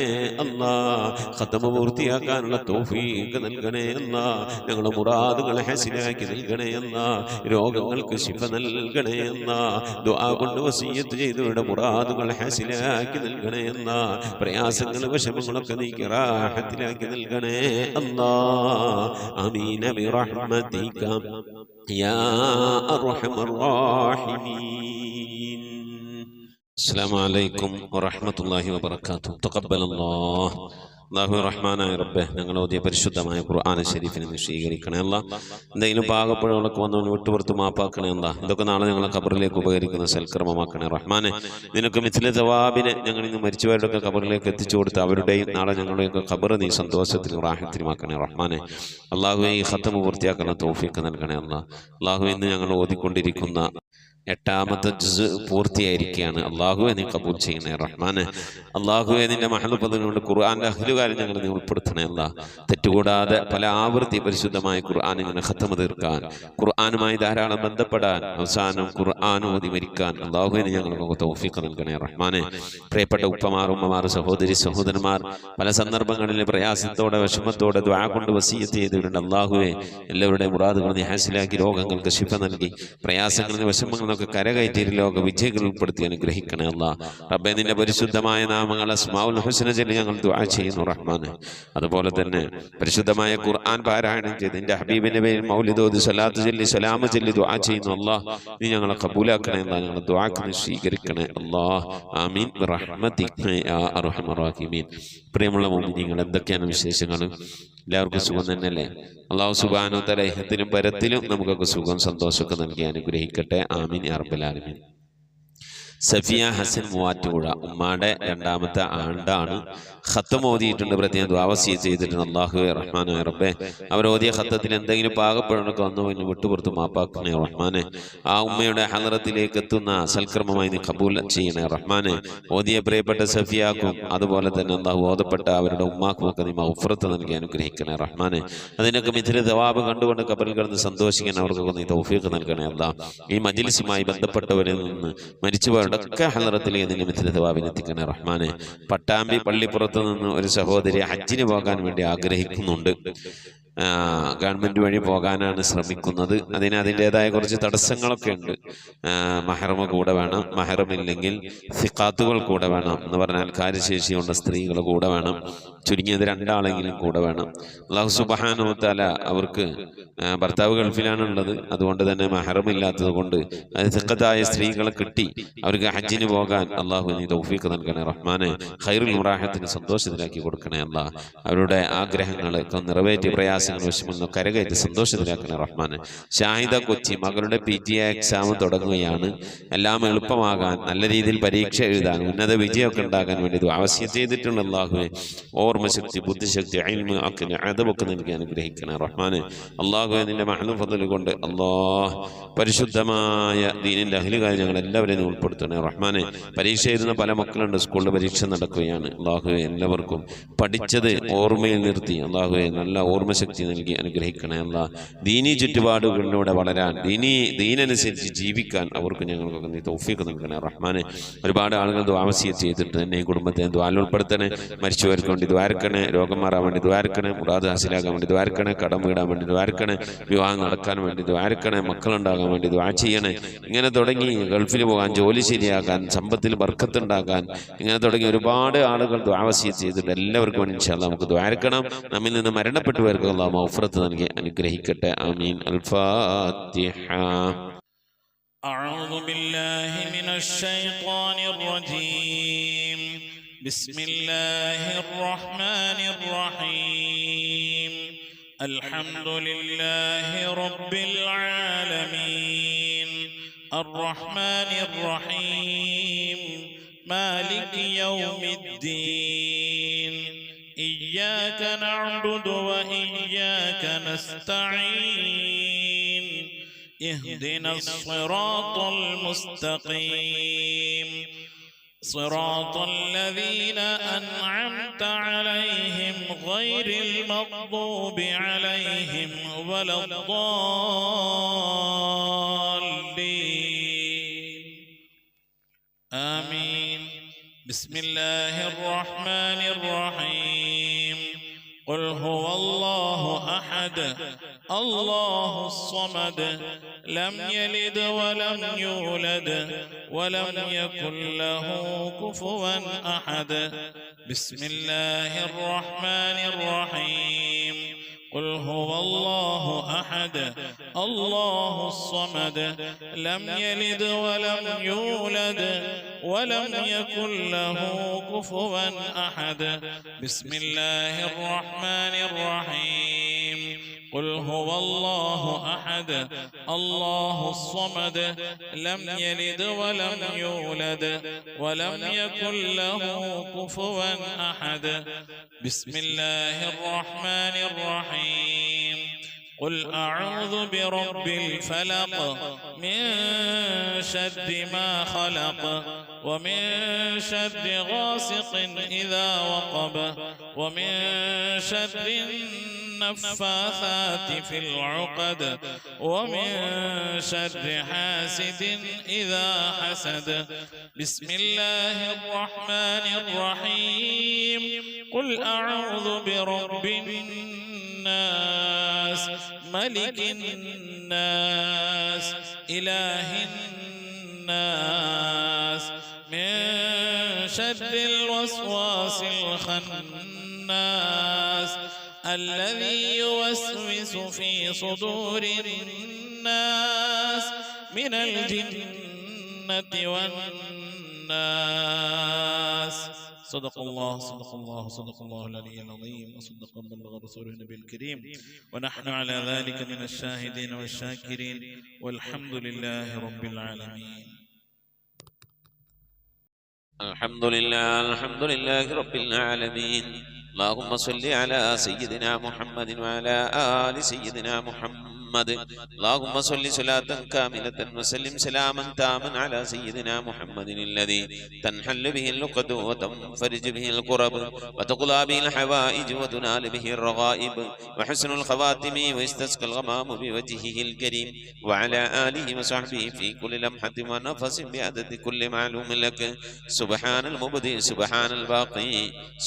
അല്ലാഹ്. ഖത്മ പൂർത്തിയാക്കാനുള്ള തൗഫീഖ് നൽകണേ അല്ലാഹ്. ഞങ്ങളുടെ മുറാദുകളെ ഹസനാക്കി നൽകണേ അല്ലാഹ്. രോഗങ്ങൾക്ക് ശിഫ നൽകണേ അല്ലാഹ്. ദുആ കൊണ്ട് വസിയ്യത്ത് ചെയ്തവരുടെ മുറാദുകൾ ഹസനാക്കി നൽകണേ അല്ലാഹ്. പ്രയാസങ്ങൾ വിഷമങ്ങളൊക്കെ നീക്കി റാഹത്തിലാക്കി നൽകണേ അല്ലാഹ്. ആമീൻ ബിറഹ്മതിക യാ അർഹമർ റഹീമീൻ. അസ്സലാമു അലൈക്കും വറഹ്മത്തുള്ളാഹി വബറകാതുഹു. തഖബ്ബലല്ലാഹ്. അല്ലാഹു റഹ്മാനായ റബ്ബേ, ഞങ്ങൾ ഓതിയ പരിശുദ്ധമായ ഖുർആൻ ശരീഫിനെ നീ സ്വീകരിക്കണേ അല്ലാഹ്. എന്തെങ്കിലും പാകപ്പഴങ്ങളൊക്കെ വന്നവന് വിട്ടുപുറത്ത് മാപ്പാക്കണേ അല്ലാഹ്. ഇതൊക്കെ നാളെ ഞങ്ങളെ ഖബറിലേക്ക് ഉപകരിക്കുന്ന സൽക്കർമ്മമാക്കണേ റഹ്മാനെ. നിനക്ക് മിഥില ജവാബിനെ ഞങ്ങൾ ഇന്ന് മരിച്ചവരുടെയൊക്കെ ഖബറിലേക്ക് എത്തിച്ചു കൊടുത്ത് അവരുടെയും നാളെ ഞങ്ങളുടെയൊക്കെ ഖബർ നീ സന്തോഷത്തിലും റാഹത്തിലുമാക്കണേ റഹ്മാനെ. അല്ലാഹുവേ ഈ ഖത്മ പൂർത്തിയാക്കുന്ന തൗഫീഖ് നൽകണേ അല്ലാഹ്. അല്ലാഹുവേ ഇന്ന് ഞങ്ങൾ ഓതിക്കൊണ്ടിരിക്കുന്ന 8ാമത്തെ ജുസ് പൂർത്തിയായിരിക്കുകയാണ്. അല്ലാഹുവേ നീ കബൂൽ ചെയ്യണേ റഹ്മാനെ. അല്ലാഹുവേ നിന്റെ മഹലുപദം കൊണ്ട് ഖുർആന്റെ അഹ്ലുകാരെ ഞങ്ങൾ നീ ഉൾപ്പെടുത്തണേ അല്ലാഹ്. തെറ്റുകൂടാതെ പല ആവൃത്തി പരിശുദ്ധമായ ഖുർആൻ ഇങ്ങനെ ഖത്മ തീർക്കാൻ, ഖുർആനുമായി ധാരാളം ബന്ധപ്പെടാൻ, അവസാനം ഖുർആൻ ഓതി മരിക്കാൻ അല്ലാഹുവേ നീ ഞങ്ങൾക്ക് തൗഫീഖ് നൽകണേ റഹ്മാനെ. പ്രിയപ്പെട്ട ഉപ്പമാർ, ഉമ്മമാർ, സഹോദരി സഹോദരന്മാർ പല സന്ദർഭങ്ങളിൽ പ്രയാസത്തോടെ വിഷമത്തോടെ ദുആ കൊണ്ട് വസിയ്യത്ത് ചെയ്തിട്ടുണ്ട്. അല്ലാഹുവേ എല്ലാവരുടെയും മുറാദുകൾ നീ ഹാസിലാക്കി രോഗങ്ങൾക്ക് ശിഫ നൽകി പ്രയാസങ്ങളിൽ വിഷമങ്ങൾ കരകയറ്റി ലോക വിജയികൾ ഉൾപ്പെടുത്തി അനുഗ്രഹിക്കണേ അല്ലാഹ്. റബ്ബേ നിന്റെ പരിശുദ്ധമായ നാമങ്ങൾ അസ്മാഉൽ ഹുസ്ന ചൊല്ലി ഞങ്ങൾ ദുആ ചെയ്യുന്നു റഹ്മാനെ. അതുപോലെ തന്നെ പരിശുദ്ധമായ ഖുർആൻ പാരായണം ചെയ്ത് നിന്റെ ഹബീബിന്റെ പേരിൽ മൗലിദ് ഓതി സ്വലാത്ത് ചൊല്ലി സലാം ചൊല്ലി ദുആ ചെയ്യുന്നു അല്ലാഹ്. നീ ഞങ്ങളെ കബൂലാക്കണേ അല്ലാഹ്. ഞങ്ങളുടെ ദുആക്ക് നീ സ്വീകരിക്കണേ അല്ലാഹ്. ആമീൻ ബിറഹ്മതിക യാ അർഹമർ റഹീമീൻ. പ്രിയമുള്ള മുഅ്മിനീങ്ങൾ, എന്തൊക്കെയാണ് വിശേഷങ്ങൾ? എല്ലാവർക്കും സുഖം തന്നെയല്ലേ? അല്ലാഹു സുബ്ഹാനഹു വ തആല ഇഹത്തിലും പരത്തിലും നമുക്കൊക്കെ സുഖം സന്തോഷമൊക്കെ നൽകി അനുഗ്രഹിക്കട്ടെ. ആമീൻ യാ റബ്ബൽ ആലമീൻ. സഫിയ ഹസൻ മൂവാറ്റുപുഴ ഉമ്മാടെ 2ാമത്തെ ആണ്ടാണ്. ഖത്തം ഓതിയിട്ടുണ്ട്, പ്രത്യേകം ദുആ വസിയ്യത്ത് ചെയ്തിട്ടുണ്ട്. അല്ലാഹുവേ റഹ്മാനായ റബ്ബേ, അവർ ഓതിയ ഖത്തത്തിൽ എന്തെങ്കിലും പാകപ്പെടണൊക്കെ വന്നു പോയി വിട്ടുപുറത്ത് മാപ്പാക്കണേ റഹ്മാനെ. ആ ഉമ്മയുടെ ഹളറത്തിലേക്ക് എത്തുന്ന സൽക്കർമ്മമായി നീ കബൂൽ ചെയ്യണേ റഹ്മാനെ. ഓതിയ പ്രിയപ്പെട്ട സഫിയാക്കും അതുപോലെ തന്നെ അല്ലാഹു ഓതപ്പെട്ട അവരുടെ ഉമ്മാക്കും ഒക്കെ നീ മഗ്ഫിറത്ത് നൽകി അനുഗ്രഹിക്കണേ റഹ്മാനെ. അതിനൊക്കെ മിഥില ജവാബ് കണ്ടുകൊണ്ട് ഖബറിൽ കിടന്ന് സന്തോഷിക്കാൻ അവർക്കൊക്കെ നീ തൗഫീഖ് നൽകണേ അല്ലാഹ്. ഈ മജ്ലിസുമായി ബന്ധപ്പെട്ടവരിൽ നിന്ന് മരിച്ചുപോയവരുടെയൊക്കെ ഹളറത്തിലേക്ക് നിന്റെ മിഥില ജവാബിന് എത്തിക്കണേ റഹ്മാനെ. പട്ടാമ്പി പള്ളിപ്പുറത്ത് നിന്ന് ഒരു സഹോദരി ഹജ്ജിന് പോകാൻ വേണ്ടി ആഗ്രഹിക്കുന്നുണ്ട്. ഗവൺമെന്റ് വഴി പോകാനാണ് ശ്രമിക്കുന്നത്. അതിൻ്റെതായ കുറച്ച് തടസ്സങ്ങളൊക്കെ ഉണ്ട്. മഹറമ കൂടെ വേണം, മഹറമില്ലെങ്കിൽ സിഖാത്തുകൾ കൂടെ വേണം എന്ന് പറഞ്ഞാൽ കാര്യശേഷിയുള്ള സ്ത്രീകൾ കൂടെ വേണം, ചുരുങ്ങിയത് 2 ആളെങ്കിലും കൂടെ വേണം. അല്ലാഹു സുബ്ഹാനഹു വ തആല അവർക്ക് ഭർത്താവ് ഗൾഫിലാണുള്ളത്, അതുകൊണ്ട് തന്നെ മഹറമില്ലാത്തത് കൊണ്ട് സിഖത്തായ സ്ത്രീകളെ കിട്ടി അവർക്ക് ഹജ്ജിന് പോകാൻ അല്ലാഹു നീ തൗഫീഖ് നൽകണേ റഹ്മാനെ. ഖൈറുൽ മുറാഹത്തിന് സന്തോഷത്തിലാക്കി കൊടുക്കണേ അല്ലാഹ്. അവരുടെ ആഗ്രഹങ്ങളൊക്കെ നിറവേറ്റി പ്രയാസങ്ങൾ വിഷമങ്ങൾ കരകയറ്റി സന്തോഷത്തിലാക്കണേ റഹ്മാനെ. ഷാഹിദ കൊച്ചി മകളുടെ PTA എക്സാം തുടങ്ങുകയാണ്. എല്ലാം എളുപ്പമാകാൻ, നല്ല രീതിയിൽ പരീക്ഷ എഴുതാൻ, ഉന്നത വിജയമൊക്കെ ഉണ്ടാകാൻ വേണ്ടി വസിയ്യത്ത് ചെയ്തിട്ടുണ്ട്. അല്ലാഹുവേ ഓർമ്മശക്തി, ബുദ്ധിശക്തി, ഇൽമ്, അഖ്ൽ, അദബൊക്കെ നൽകി അനുഗ്രഹിക്കണേ റഹ്മാനെ. അല്ലാഹുവേ നിന്റെ മഹ്ലു ഫദ്ൽ കൊണ്ട് അല്ലാഹ് പരിശുദ്ധമായ ദീനിന്റെ അഹ്ലുകാരെ ഞങ്ങൾ എല്ലാവരെയും ഉൾപ്പെടുത്തണേ റഹ്മാനെ. പരീക്ഷ എഴുതുന്ന പല മക്കളുണ്ട്, സ്കൂളിൽ പരീക്ഷ നടക്കുകയാണ്. അല്ലാഹുവേ എല്ലാവർക്കും പഠിച്ചത് ഓർമ്മയിൽ നിർത്തി അല്ലാഹുവേ നല്ല ഓർമ്മശക്തി തൗഫീഖ് നൽകി അനുഗ്രഹിക്കണേ അല്ലാ. ദീനീ ചുറ്റുപാടുകളിലൂടെ വളരാൻ, ദീനനുസരിച്ച് ജീവിക്കാൻ അവർക്ക് ഞങ്ങൾക്കൊക്കെ നീ തൗഫീഖ് നൽകണേ റഹ്മാനെ. ഒരുപാട് ആളുകൾ ദുആ വസിയത്ത് ചെയ്തിട്ട് എന്നെയും കുടുംബത്തെ ദുആയിൽ ഉൾപ്പെടുത്തണേ. മരിച്ചവർക്ക് വേണ്ടി ദ്വാരക്കണേ, രോഗം മാറാൻ വേണ്ടി ദ്വാരക്കണേ, മുറാദ് ഹാസിലാക്കാൻ വേണ്ടി ദ്വാരക്കണേ, കടം വീടാൻ വേണ്ടി ദ്വാരക്കണേ, വിവാഹം നടക്കാൻ വേണ്ടി ദ്വാരക്കണേ, മക്കളുണ്ടാകാൻ വേണ്ടി ദ്വാ ചെയ്യണേ. ഇങ്ങനെ തുടങ്ങി ഗൾഫിൽ പോകാൻ, ജോലി ശരിയാക്കാൻ, സമ്പത്തിൽ ബർക്കത്തുണ്ടാക്കാൻ, ഇങ്ങനെ തുടങ്ങി ഒരുപാട് ആളുകൾ ദുആ വസിയത്ത് ചെയ്തിട്ട് എല്ലാവർക്കും വേണ്ടി ഇൻഷാ അല്ലാഹ് നമുക്ക് ദ്വാരക്കണം. നമ്മിൽ നിന്ന് മരണപ്പെട്ടവർക്ക് അല്ലാഹു മഗ്ഫിറത്ത് നൽകി അനുഗ്രഹിക്കട്ടെ. ആമീൻ. അൽ-ഫാത്തിഹ. أعوذ بالله من الشيطان الرجيم. بسم الله الرحمن الرحيم. الحمد لله رب العالمين الرحمن الرحيم مالك يوم الدين إياك نعبد وإياك نستعين اهدنا الصراط المستقيم صراط الذين أنعمت عليهم غير المغضوب عليهم ولا الضالين آمين. بسم الله الرحمن الرحيم. قل هو الله أحد الله الصمد لم يلد ولم يولد ولم يكن له كفوا أحد. بسم الله الرحمن الرحيم. قل هو الله أحد الله الصمد لم يلد ولم يولد ولم يكن له كفوا أحد. بسم الله الرحمن الرحيم. قل هو الله أحد الله الصمد لم يلد ولم يولد ولم يكن له كفوا أحد. بسم الله الرحمن الرحيم. قل أعوذ برب الفلق من شر ما خلق ومن شر غاسق إذا وقب ومن شر النفاثات في العقد ومن شر حاسد إذا حسد. بسم الله الرحمن الرحيم. قل أعوذ برب الناس ملك الناس إله الناس من شر الوسواس الخناس الذي يوسوس في صدور الناس من الجنة والناس. صدق الله صدق الله صدق الله العلي العظيم وصدق بلغ رسوله النبي الكريم ونحن على ذلك من الشاهدين والشاكرين والحمد لله رب العالمين. الحمد لله رب العالمين. اللهم صل على سيدنا محمد وعلى آل سيدنا محمد. اللهم صل صلاة كاملة وسلم سلاما تاما على سيدنا محمد الذي تنحل به اللقد وتنفرج به الكرب وتقضى به الحوائج وتنال به الرغائب وحسن الخواتم ويستسقى الغمام بوجهه الكريم وعلى آله وصحبه في كل لمحة ونفس بعدد كل معلوم لك. سبحان المبدئ سبحان الباقي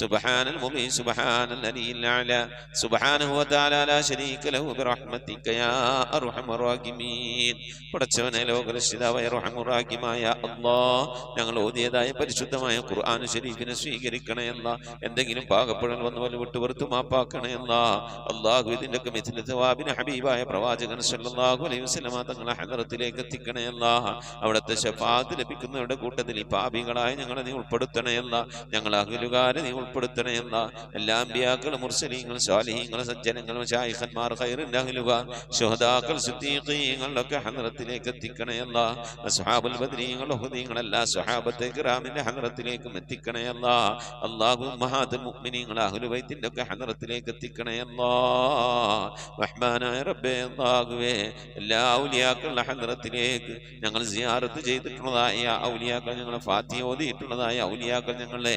سبحان المبين سبحان الذي الأعلى سبحانه وتعالى لا شريك له برحمتك يا أرحم الراحمين. പടച്ചവനെ ലോകരക്ഷിതാവായ റഹ്മാനുറഹീമായ അല്ലാഹ്, ഞങ്ങൾ ഓതിയതായ പരിശുദ്ധമായ ഖുർആൻ ശരീഫിനെ സ്വീകരിക്കണേ അല്ലാഹ്. എന്തെങ്കിലും പാകപ്പെടൽ വന്നു പോലെ വിട്ടുപുറത്തു മാപ്പാക്കണേ അല്ലാഹ്. അല്ലാഹു ഇതിൻ്റെയൊക്കെ മിഥില സവാബിനെ ഹബീബായ പ്രവാചകൻ സല്ലല്ലാഹു അലൈഹി വസല്ലമ തങ്ങളെ ഹദറത്തിലേക്ക് എത്തിക്കണേ അല്ലാഹ്. അവിടുത്തെ ശഫാഅത്ത് ലഭിക്കുന്നവരുടെ കൂട്ടത്തിൽ ഈ പാപികളായ ഞങ്ങളെ നീ ഉൾപ്പെടുത്തണേ അല്ലാഹ്. ഞങ്ങൾ അഹ്ലുകാരെ നീ ഉൾപ്പെടുത്തണേ അല്ലാഹ്. എല്ലാ അമ്പിയാക്കളും മുർസലീങ്ങൾ സ്വാലിഹീങ്ങൾ സജ്ജനങ്ങൾ മശായിഖന്മാർ ഖൈറിൻ്റെ അഹ്ലുകാർ ശുഹദാക്കൾ സിദ്ദീഖീങ്ങളൊക്കെ ഹദ്റത്തിലേക്ക് എത്തിക്കണേ അല്ലാഹ്. അസ്ഹാബുൽ ബദ്രീങ്ങൾ ഉഹദീങ്ങൾ എല്ലാ സ്വഹാബത്തെ കിറാമിന്റെ ഹദ്റത്തിലേക്കും എത്തിക്കണേ അല്ലാഹ്. അല്ലാഹു ഉമ്മഹാത്തുൽ മുഅ്മിനീങ്ങൾ അഹ്ലു ബൈത്തിന്റെ ഒക്കെ ഹദ്റത്തിലേക്ക് എത്തിക്കണേ അല്ലാഹ്. റഹ്മാനായ റബ്ബേ അല്ലാഹുവേ, എല്ലാ ഔലിയാക്കളുടെ ഹദ്റത്തിലേക്ക് ഞങ്ങൾ സിയാറത്ത് ചെയ്തിട്ടുള്ളതായ ഔലിയാക്കൾ, ഞങ്ങളെ ഫാത്തിഹ ഓതിയിട്ടുള്ളതായ ഔലിയാക്കൾ, ഞങ്ങളുടെ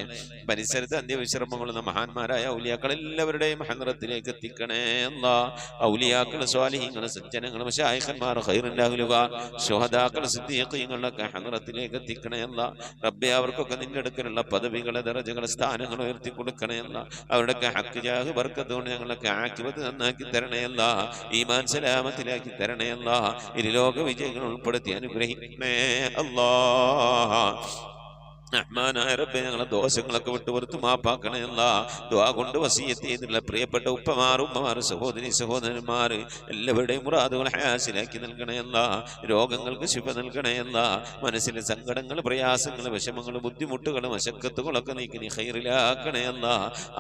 പരിസരത്ത് അന്ത്യവിശ്രമങ്ങളുന്ന മഹാന്മാർ മഹാന്മാരായ ഔലിയാക്കൾ എല്ലാവരുടെയും ഹദ്റത്തിലേക്ക് എത്തിക്കണേ അല്ലാ. ഔലിയാക്കൾ, സ്വാലിഹീങ്ങൾ, സജ്ജനങ്ങൾ, മശായിഖന്മാർ, ഖൈറിന്റെ അഹ്ലുകാർ, ശുഹദാക്കൾ, സിദ്ദീഖീങ്ങളുടെ ഹദ്റത്തിലേക്ക് എത്തിക്കണേ അല്ലാ. റബ്ബേ, അവർക്കൊക്കെ നിന്റെ അടുക്കലുള്ള പദവികളെ, ദറജകളെ, സ്ഥാനങ്ങൾ ഉയർത്തി കൊടുക്കണേ അല്ലാ. അവരുടെയൊക്കെ ഹക്ക് ജാഹ് ബർക്കത്ത് കൊണ്ട് ഞങ്ങളൊക്കെ ആഖിബത്ത് നന്നാക്കി തരണേ അല്ലാ. ഈമാൻ സലാമത്തിലാക്കി തരണേ അല്ലാ. ഇരുലോക വിജയങ്ങൾ ഉൾപ്പെടുത്തി അനുഗ്രഹിക്കണേ അല്ലാ. റഹ്മാനായ റബ്ബേ, ഞങ്ങളെ ദോഷങ്ങളൊക്കെ വിട്ടുപുറത്ത് മാപ്പാക്കണേ അല്ലാ. ദുആ കൊണ്ട് വസിയത്ത് ചെയ്തിട്ടുള്ള പ്രിയപ്പെട്ട ഉപ്പമാർ, ഉമ്മമാർ, സഹോദരി സഹോദരന്മാർ എല്ലാവരുടെയും മുറാദുകൾ ഹാസിലാക്കി നൽകണേ അല്ലാ. രോഗങ്ങൾക്ക് ശിഫ നൽകണേ അല്ലാ. മനസ്സിലെ സങ്കടങ്ങൾ, പ്രയാസങ്ങൾ, വിഷമങ്ങൾ, ബുദ്ധിമുട്ടുകൾ, മശക്കത്തുകളൊക്കെ നീക്കി നീ ഖൈറിലാക്കണേ അല്ലാ.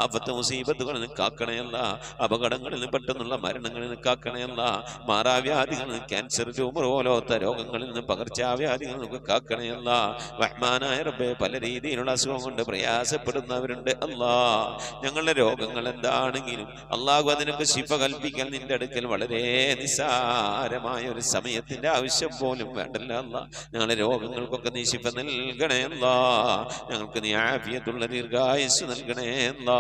ആഫത്ത് മുസീബത്തുകളിൽ നിന്ന് കാക്കണേ അല്ലാ. അപകടങ്ങളിൽ നിന്ന് പെട്ടെന്നുള്ള മരണങ്ങളിൽ നിന്ന് കാക്കണേ അല്ലാ. മാറാവ്യാധികളിൽ നിന്ന്, ക്യാൻസർ, ട്യൂമർ പോലത്തെ രോഗങ്ങളിൽ നിന്ന്, പകർച്ചാവ്യാധികളിൽ നിന്നൊക്കെ കാക്കണേ അല്ലാ. റഹ്മാനായ റബ്ബേ, പല രീതിയിലുള്ള അസുഖം കൊണ്ട് പ്രയാസപ്പെടുന്നവരുണ്ട് അല്ലാ. ഞങ്ങളുടെ രോഗങ്ങൾ എന്താണെങ്കിലും അള്ളാഹു അതിനൊക്കെ ശിഫ കൽപ്പിക്കാൻ നിന്റെ അടുക്കൽ വളരെ നിസ്സാരമായ ഒരു സമയത്തിന്റെ ആവശ്യം പോലും വേണ്ടല്ല അല്ലാ. ഞങ്ങളുടെ രോഗങ്ങൾക്കൊക്കെ നീ ശിഫ നൽകണേ അല്ലാ. ഞങ്ങൾക്ക് നീ ആഫിയത്തുള്ള ദീർഘായുസ്സ് നൽകണേ അല്ലാ.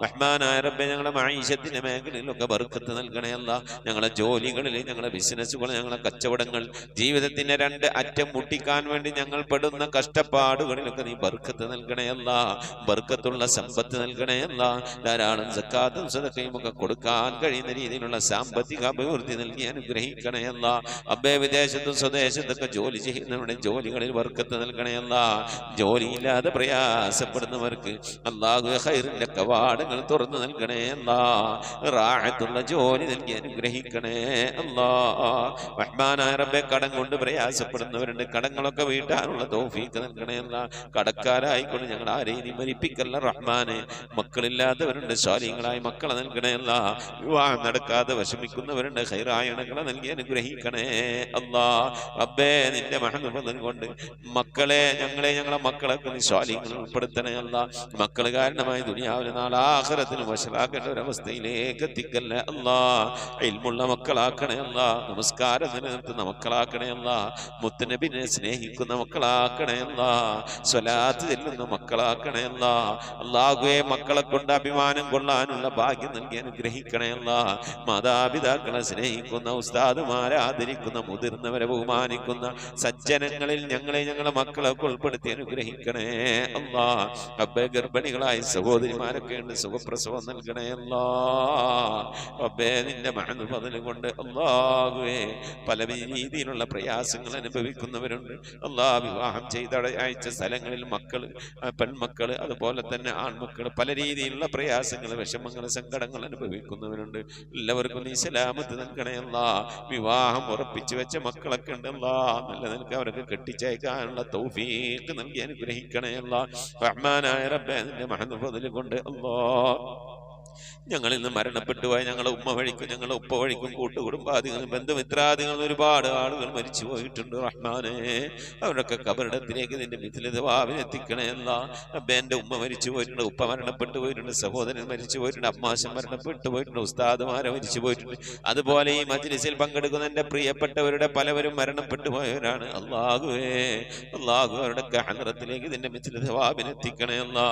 റഹ്മാനായ റബ്ബേ, ഞങ്ങളുടെ മഈശത്തിന്റെ മേഖലയിലൊക്കെ ബർക്കത്ത് നൽകണേ അല്ലാ. ഞങ്ങളുടെ ജോലികളിൽ, ഞങ്ങളുടെ ബിസിനസ്സുകൾ, ഞങ്ങളുടെ കച്ചവടങ്ങൾ, ജീവിതത്തിന്റെ രണ്ട് അറ്റം മുട്ടിക്കാൻ വേണ്ടി ഞങ്ങൾ പെടുന്ന കഷ്ടപ്പാടുകളിൽ നീ ബർക്കത്ത് നൽകണേ അല്ലാ. ബർക്കത്തുള്ള സമ്പത്ത് നൽകണേ അല്ലാ. ധാരാളം സക്കാത്തും സദഖയും ഒക്കെ കൊടുക്കാൻ കഴിയുന്ന രീതിയിലുള്ള സാമ്പത്തിക അഭിവൃദ്ധി നൽകി അനുഗ്രഹിക്കണേ അല്ലാ. അബ്ബേ, വിദേശത്തും സ്വദേശത്തൊക്കെ ജോലി ചെയ്യുന്നവരുടെ ജോലികളിൽ ബർക്കത്ത് നൽകണേ അല്ലാ. ജോലിയില്ലാതെ പ്രയാസപ്പെടുന്നവർക്ക് അല്ലാഹു ഖൈറിന്റെ കവാടങ്ങൾ തുറന്നു നൽകണേ അല്ലാ. റാഹത്തുള്ള ജോലി നൽകി അനുഗ്രഹിക്കണേ അല്ലാ. റഹ്മാനായ റബ്ബേ, കടം കൊണ്ട് പ്രയാസപ്പെടുന്നവരുണ്ട്, കടങ്ങളൊക്കെ വീട്ടാനുള്ള തൗഫീഖ് നൽകണേ അല്ലാ. കടക്കാരായിക്കൊണ്ട് ഞങ്ങൾ ആരെയും നീ മരിപ്പിക്കല്ല റഹ്മാനെ. മക്കളില്ലാത്തവരുണ്ട്, സ്വാലിഹീങ്ങളായ മക്കളെ നൽകണേ അല്ലാ. വിവാഹം നടക്കാതെ വിഷമിക്കുന്നവരുണ്ട്, ഖൈറായ ഇണകളെ നൽകി അനുഗ്രഹിക്കണേ അല്ലാ. റബ്ബേ, നിന്റെ മഹത്വം കൊണ്ട് മക്കളെ, ഞങ്ങളെ മക്കളൊക്കെ നീ സ്വാലിഹീങ്ങളിൽ ഉൾപ്പെടുത്തണേ അല്ലാ. മക്കൾ കാരണമായി ദുനിയാവിലെ നാളെ ആഖിറത്തിന് വശലാക്കേണ്ട ഒരവസ്ഥയിലേക്ക് എത്തിക്കല്ലേ അല്ലാ. ഇൽമുള്ള മക്കളാക്കണേ അല്ലാ. നമസ്കാരം നിലനിർത്തുന്ന മക്കളാക്കണേ അല്ലാ. മുത്തുനബിനെ സ്നേഹിക്കുന്ന മക്കളാക്കണേ അല്ലാ. സ്വലാത്ത് ചെല്ലുന്ന മക്കളാക്കണേ അല്ലാ. അല്ലാഹുവേ, മക്കളെ കൊണ്ട് അഭിമാനം കൊള്ളാനുള്ള ഭാഗ്യം നൽകി അനുഗ്രഹിക്കണേ അല്ലാ. മാതാപിതാക്കളെ സ്നേഹിക്കുന്ന, ഉസ്താദുമാരെ ആദരിക്കുന്ന, മുതിർന്നവരെ ബഹുമാനിക്കുന്ന സജ്ജനങ്ങളിൽ ഞങ്ങളുടെ മക്കളൊക്കെ ഉൾപ്പെടുത്തി അനുഗ്രഹിക്കണേ അല്ലാ. റബ്ബേ, ഗർഭിണികളായ സഹോദരിമാരൊക്കെ ഉണ്ട്, സുഖപ്രസവം നൽകണേ അല്ലാ. റബ്ബേ, നിന്റെ മഹത്വം കൊണ്ട് അല്ലാഹുവേ, പല രീതിയിലുള്ള പ്രയാസങ്ങൾ അനുഭവിക്കുന്നവരുണ്ട് അല്ലാ. വിവാഹം ചെയ്ത അയച്ച സ്ഥലങ്ങളിൽ മക്കള്, പെൺമക്കള്, അതുപോലെ തന്നെ ആൺമക്കള് പല രീതിയിലുള്ള പ്രയാസങ്ങൾ, വിഷമങ്ങൾ, സങ്കടങ്ങൾ അനുഭവിക്കുന്നവരുണ്ട്. എല്ലാവർക്കും നീ സലാമത്ത് നൽകണേ അല്ലാ. വിവാഹം ഉറപ്പിച്ചു വെച്ച മക്കളൊക്കെ ഉണ്ടല്ലാ, നല്ല നിനക്ക് അവർക്ക് കെട്ടിച്ചയക്കാനുള്ള തൗഫീഖ് നൽകി അനുഗ്രഹിക്കണേ അല്ലാ. റഹ്മാനായ റബ്ബേ, നിന്റെ മഹത്വം കൊണ്ട് അല്ലാ, ഞങ്ങളിൽ നിന്ന് മരണപ്പെട്ടു പോയ ഞങ്ങളെ ഉമ്മ വഴിക്കും ഞങ്ങളെ ഉപ്പ വഴിക്കും കൂട്ടുകുടുംബാദികളും ബന്ധുമിത്രാദികളും ഒരുപാട് ആളുകൾ മരിച്ചു പോയിട്ടുണ്ട് റഹ്മാനെ. അവരൊക്കെ കബറിടത്തിലേക്ക് നിന്റെ മിഥിലതവാവിനെത്തിക്കണേ അല്ലാ. റബ്ബേ, എൻ്റെ ഉമ്മ മരിച്ചു പോയിട്ടുണ്ട്, ഉപ്പ മരണപ്പെട്ടു പോയിട്ടുണ്ട്, സഹോദരൻ മരിച്ചു പോയിട്ടുണ്ട്, അമ്മാശൻ മരണപ്പെട്ടു പോയിട്ടുണ്ട്, ഉസ്താദുമാരെ മരിച്ചു പോയിട്ടുണ്ട്. അതുപോലെ ഈ മജ്ലിസിൽ പങ്കെടുക്കുന്ന എൻ്റെ പ്രിയപ്പെട്ടവരുടെ പലവരും മരണപ്പെട്ടു പോയവരാണ്. അല്ലാഹുവേ, അല്ലാഹു അവരുടെ ഹദ്റത്തിലേക്ക് നിന്റെ മിഥിലതവാവിനെത്തിക്കണേ അല്ലാ.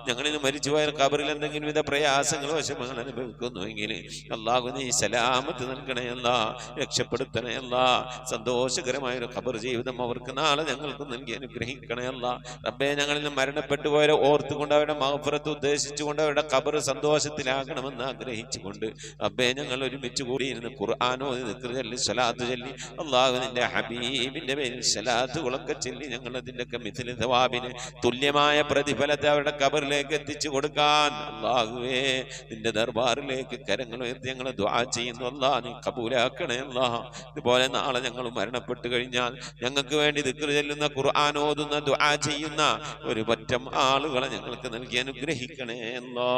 ഞങ്ങളിൽ മരിച്ചു പോയ കബറിൽ എന്തെങ്കിലും വിധ പ്രയാസങ്ങൾ വശം അനുഭവിക്കുന്നുവെങ്കിൽ അല്ലാഹു നീ സലാമത്ത് നൽകണേ അല്ലാ, രക്ഷപ്പെടുത്തണേ അല്ലാ. സന്തോഷകരമായ ഒരു ഖബർ ജീവിതം അവർക്ക് നാളെ ഞങ്ങൾക്ക് നൽകി അനുഗ്രഹിക്കണേ അല്ലാ. റബ്ബേ, ഞങ്ങളിൽ നിന്ന് മരണപ്പെട്ടു പോയവരെ ഓർത്തുകൊണ്ട് അവരുടെ മഗ്ഫിറത്ത് ഉദ്ദേശിച്ചുകൊണ്ട് അവരുടെ ഖബർ സന്തോഷത്തിലാകണമെന്ന് ആഗ്രഹിച്ചുകൊണ്ട് റബ്ബേ, ഞങ്ങൾ ഒരുമിച്ച് കൂടിയിരുന്ന് ഖുർആനോ ദിക്ർ ചൊല്ലി സ്വലാത്ത് ചൊല്ലി അല്ലാഹു നിന്റെ ഹബീബിന്റെ പേരിൽ സ്വലാത്തുകളൊക്കെ ചൊല്ലി ഞങ്ങൾ അതിൻ്റെയൊക്കെ മിഥില സവാബിന് തുല്യമായ പ്രതിഫലത്തെ അവരുടെ ഖബറിലേക്ക് എത്തിച്ചു കൊടുക്കാൻ അല്ലാഹുവേ നിന്റെ ദർബാറിലേക്ക് കരങ്ങൾ ഉയർത്തി ഞങ്ങൾ ദുആ ചെയ്യുന്നു അല്ലാ. നീ കബൂലാക്കണേ അല്ലാ. ഇതുപോലെ നാളെ ഞങ്ങൾ മരണപ്പെട്ടു കഴിഞ്ഞാൽ ഞങ്ങൾക്ക് വേണ്ടി ദിക്ർ ചൊല്ലുന്ന, ഖുർആൻ ഓതുന്ന, ദുആ ചെയ്യുന്ന ഒരു പറ്റം ആളുകളെ ഞങ്ങൾക്ക് നൽകി അനുഗ്രഹിക്കണേ അല്ലാ.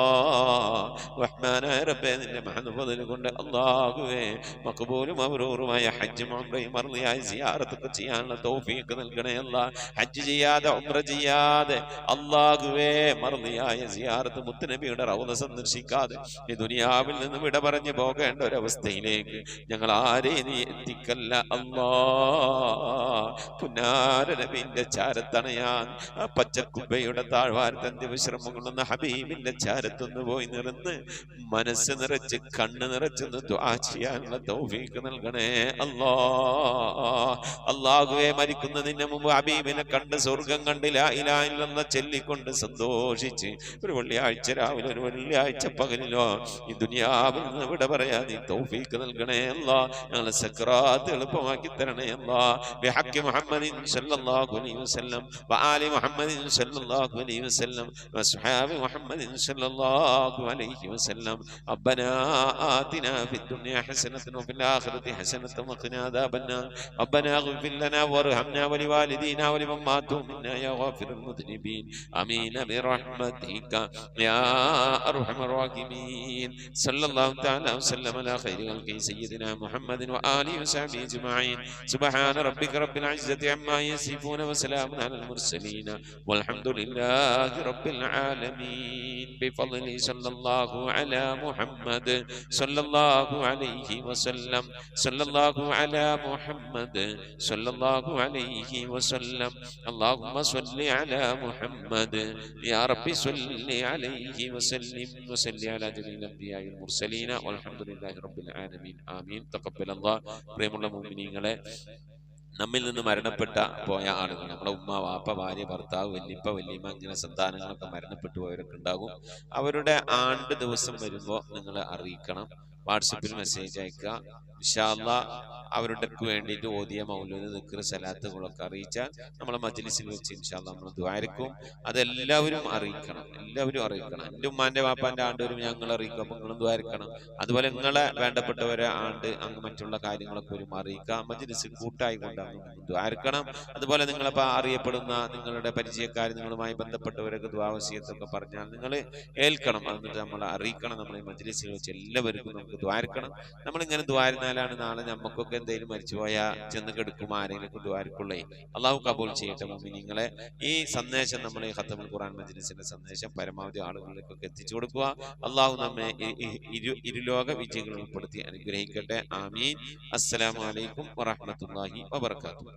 റഹ്മാനായ റബ്ബേ, നിന്റെ മഹത്വം കൊണ്ട് അല്ലാഹുവേ, മഖബൂലും മബ്റൂറുമായ ഹജ്ജും ഉംറയും മർളിയായ സിയാറത്തൊക്കെ ചെയ്യാനുള്ള തൗഫീഖ് നൽകണേ അല്ലാ. ഹജ്ജ് ചെയ്യാതെ ഉംറ ചെയ്യാതെ അല്ലാഹുവേ മർളിയായ സിയാറത്ത് മുത്തുനബിയുടെ റൗള സന്ദർശിക്കാൻ പ്രവേശിക്കാതെ ഈ ദുനിയാവിൽ നിന്ന് വിട പറഞ്ഞു പോകേണ്ട ഒരവസ്ഥയിലേക്ക് ഞങ്ങൾ ആരെയും നീ എത്തിക്കല്ല അല്ലാ. പുന്നാര നബിന്റെ ചാരത്തണയാൻ ആ പച്ചക്കുബയുടെ താഴ്വാരത്തന്തി വിശ്രമം കൊള്ളുന്ന ഹബീബിന്റെ ചാരത്തൊന്ന് പോയി നിറന്ന് മനസ്സ് നിറച്ച് കണ്ണ് നിറച്ചൊന്ന് ദുആ ചെയ്യാനുള്ള തൗഫീഖ് നൽകണേ അല്ലാ. അല്ലാഹുവേ, മരിക്കുന്നതിന് മുമ്പ് ഹബീബിനെ കണ്ട് സ്വർഗം കണ്ട് ലാ ഇലാഹ ഇല്ലല്ലാഹ് ചൊല്ലിക്കൊണ്ട് സന്തോഷിച്ച് ഒരു വെള്ളിയാഴ്ച രാവിലെ ഒരു വെള്ളിയാഴ്ച പകലിലോ ഈ ദുനിയാവിൽ നിന്ന് വിട പറയാതെ തൗഫീഖ് നൽകണേ അല്ലാ. ഞങ്ങളെ സക്രാത്ത് എളുപ്പമാക്കി തരണേ അല്ലാ. ബിഹഖി മുഹമ്മദിൻ സല്ലല്ലാഹു അലൈഹി വസല്ലം വആലി മുഹമ്മദിൻ സല്ലല്ലാഹു അലൈഹി വസല്ലം വസ്ഹാബി മുഹമ്മദിൻ സല്ലല്ലാഹു അലൈഹി വസല്ലം. റബ്ബനാ ആതിനാ ഫിദ്ദുനിയ ഹസനതൻ വഫിൽ ആഖിറതി ഹസനതൻ വഖിനാ അദാബന്നാർ. റബ്ബനാ ഇഗ്ഫിർ ലനാ വർഹംനാ വലിവാലിദീനാ വലിമൻ മാതു മിന്നാ യാ ഗാഫിറുൽ മുദ്നിബീൻ. ആമീൻ ബിറഹ്മതിക യാ അർഹമർ റഹീമീൻ. സല്ലല്ലാഹു തആല വസല്ലം അലാ ഖൈരി ഖൽഖി സയ്യിദിനാ മുഹമ്മദിൻ വആലിഹി വസഹ്ബിഹി അജ്മഈൻ. സുബ്ഹാന റബ്ബിക റബ്ബിൽ ഇസ്സതി അമ്മാ യസിഫൂന വസലാമുൻ അലൽ മുർസലീൻ വൽഹംദുലില്ലാഹി റബ്ബിൽ ആലമീൻ. ബിഫദ്ലി സല്ലല്ലാഹു അലാ മുഹമ്മദ് സല്ലല്ലാഹു അലൈഹി വസല്ലം. സല്ലല്ലാഹു അലാ മുഹമ്മദ് സല്ലല്ലാഹു അലൈഹി വസല്ലം. അല്ലാഹുമ്മ സ്വല്ലി അലാ മുഹമ്മദ് യാ റബ്ബി സ്വല്ലി അലൈഹി വസല്ലിം വസല്ലി അലാ ജമീഇൽ അംബിയാഇൽ മുർസലീൻ വൽഹംദുലില്ലാഹി റബ്ബിൽ ആലമീൻ. ആമീൻ. തഖബ്ബലല്ലാഹ്. പ്രിയമുള്ള മുഅ്മിനീങ്ങളെ, നമ്മിൽ നിന്ന് മരണപ്പെട്ട പോയ ആളുകൾ, നമ്മുടെ ഉമ്മ, വാപ്പ, ഭാര്യ, ഭർത്താവ്, വല്യപ്പ, വല്യമ്മ, ഇങ്ങനെ സന്താനങ്ങളൊക്കെ മരണപ്പെട്ടു പോയവരൊക്കെ ഉണ്ടാകും. അവരുടെ ആണ്ട് ദിവസം വരുമ്പോൾ നിങ്ങൾ അറിയിക്കണം. വാട്സപ്പിൽ മെസ്സേജ് അയക്കുക. ഇൻഷാ അല്ലാഹ് അവരുടെ വേണ്ടിയിട്ട് ഓതിയ മൗലൂദ്, ദിക്ർ, സലാത്തുകളൊക്കെ അറിയിച്ചാൽ നമ്മളെ മജ്ലിസിൽ വെച്ച് ഇൻഷാ അല്ലാഹ് നമ്മൾ ദുആയിരിക്കും. അതെല്ലാവരും അറിയിക്കണം, എല്ലാവരും അറിയിക്കണം. എൻ്റെ ഉമ്മാന്റെ വാപ്പാന്റെ ആണ്ട് വരും, ഞങ്ങൾ അറിയിക്കും. അപ്പം നിങ്ങളും ദുആയിരിക്കണം. അതുപോലെ നിങ്ങളെ വേണ്ടപ്പെട്ടവരെ ആണ്ട് അങ്ങ് മറ്റുള്ള കാര്യങ്ങളൊക്കെ വരും അറിയിക്കുക. മജ്ലിസിൽ കൂട്ടായി കൊണ്ടാണ് ദുആയിരിക്കണം. അതുപോലെ നിങ്ങളിപ്പോൾ അറിയപ്പെടുന്ന നിങ്ങളുടെ പരിചയക്കാർ, നിങ്ങളുമായി ബന്ധപ്പെട്ടവരൊക്കെ ദുആ വസിയത്തൊക്കെ പറഞ്ഞാൽ നിങ്ങൾ ഏൽക്കണം. എന്നിട്ട് നമ്മൾ അറിയിക്കണം. നമ്മൾ ഈ മജ്ലിസിൽ വെച്ച് എല്ലാവർക്കും നമുക്ക് ദുആയിരിക്കണം. നമ്മളിങ്ങനെ ദുആയിരുന്നാലാണ് നാളെ നമുക്കൊക്കെ എന്തെങ്കിലും മരിച്ചുപോയാൽ ചെന്ന് കെടുക്കും ആരെങ്കിലും ദുആയിരിക്കുള്ളേ. അള്ളാഹു കബൂൽ ചെയ്യട്ടെ. മുഅ്മിനീങ്ങളെ, ഈ സന്ദേശം നമ്മൾ ഈ ഖത്തമുൽ ഖുർആൻ മജ്ലിസിന്റെ സന്ദേശം പരമാവധി ആളുകളിലേക്കൊക്കെ എത്തിച്ചു കൊടുക്കുക. അള്ളാഹു നമ്മെ ഇരുലോക വിജയികൾ ഉൾപ്പെടുത്തി അനുഗ്രഹിക്കട്ടെ. ആമീൻ. അസ്സലാമു അലൈക്കും വറഹ്മത്തുള്ളാഹി വബറകാതുഹു.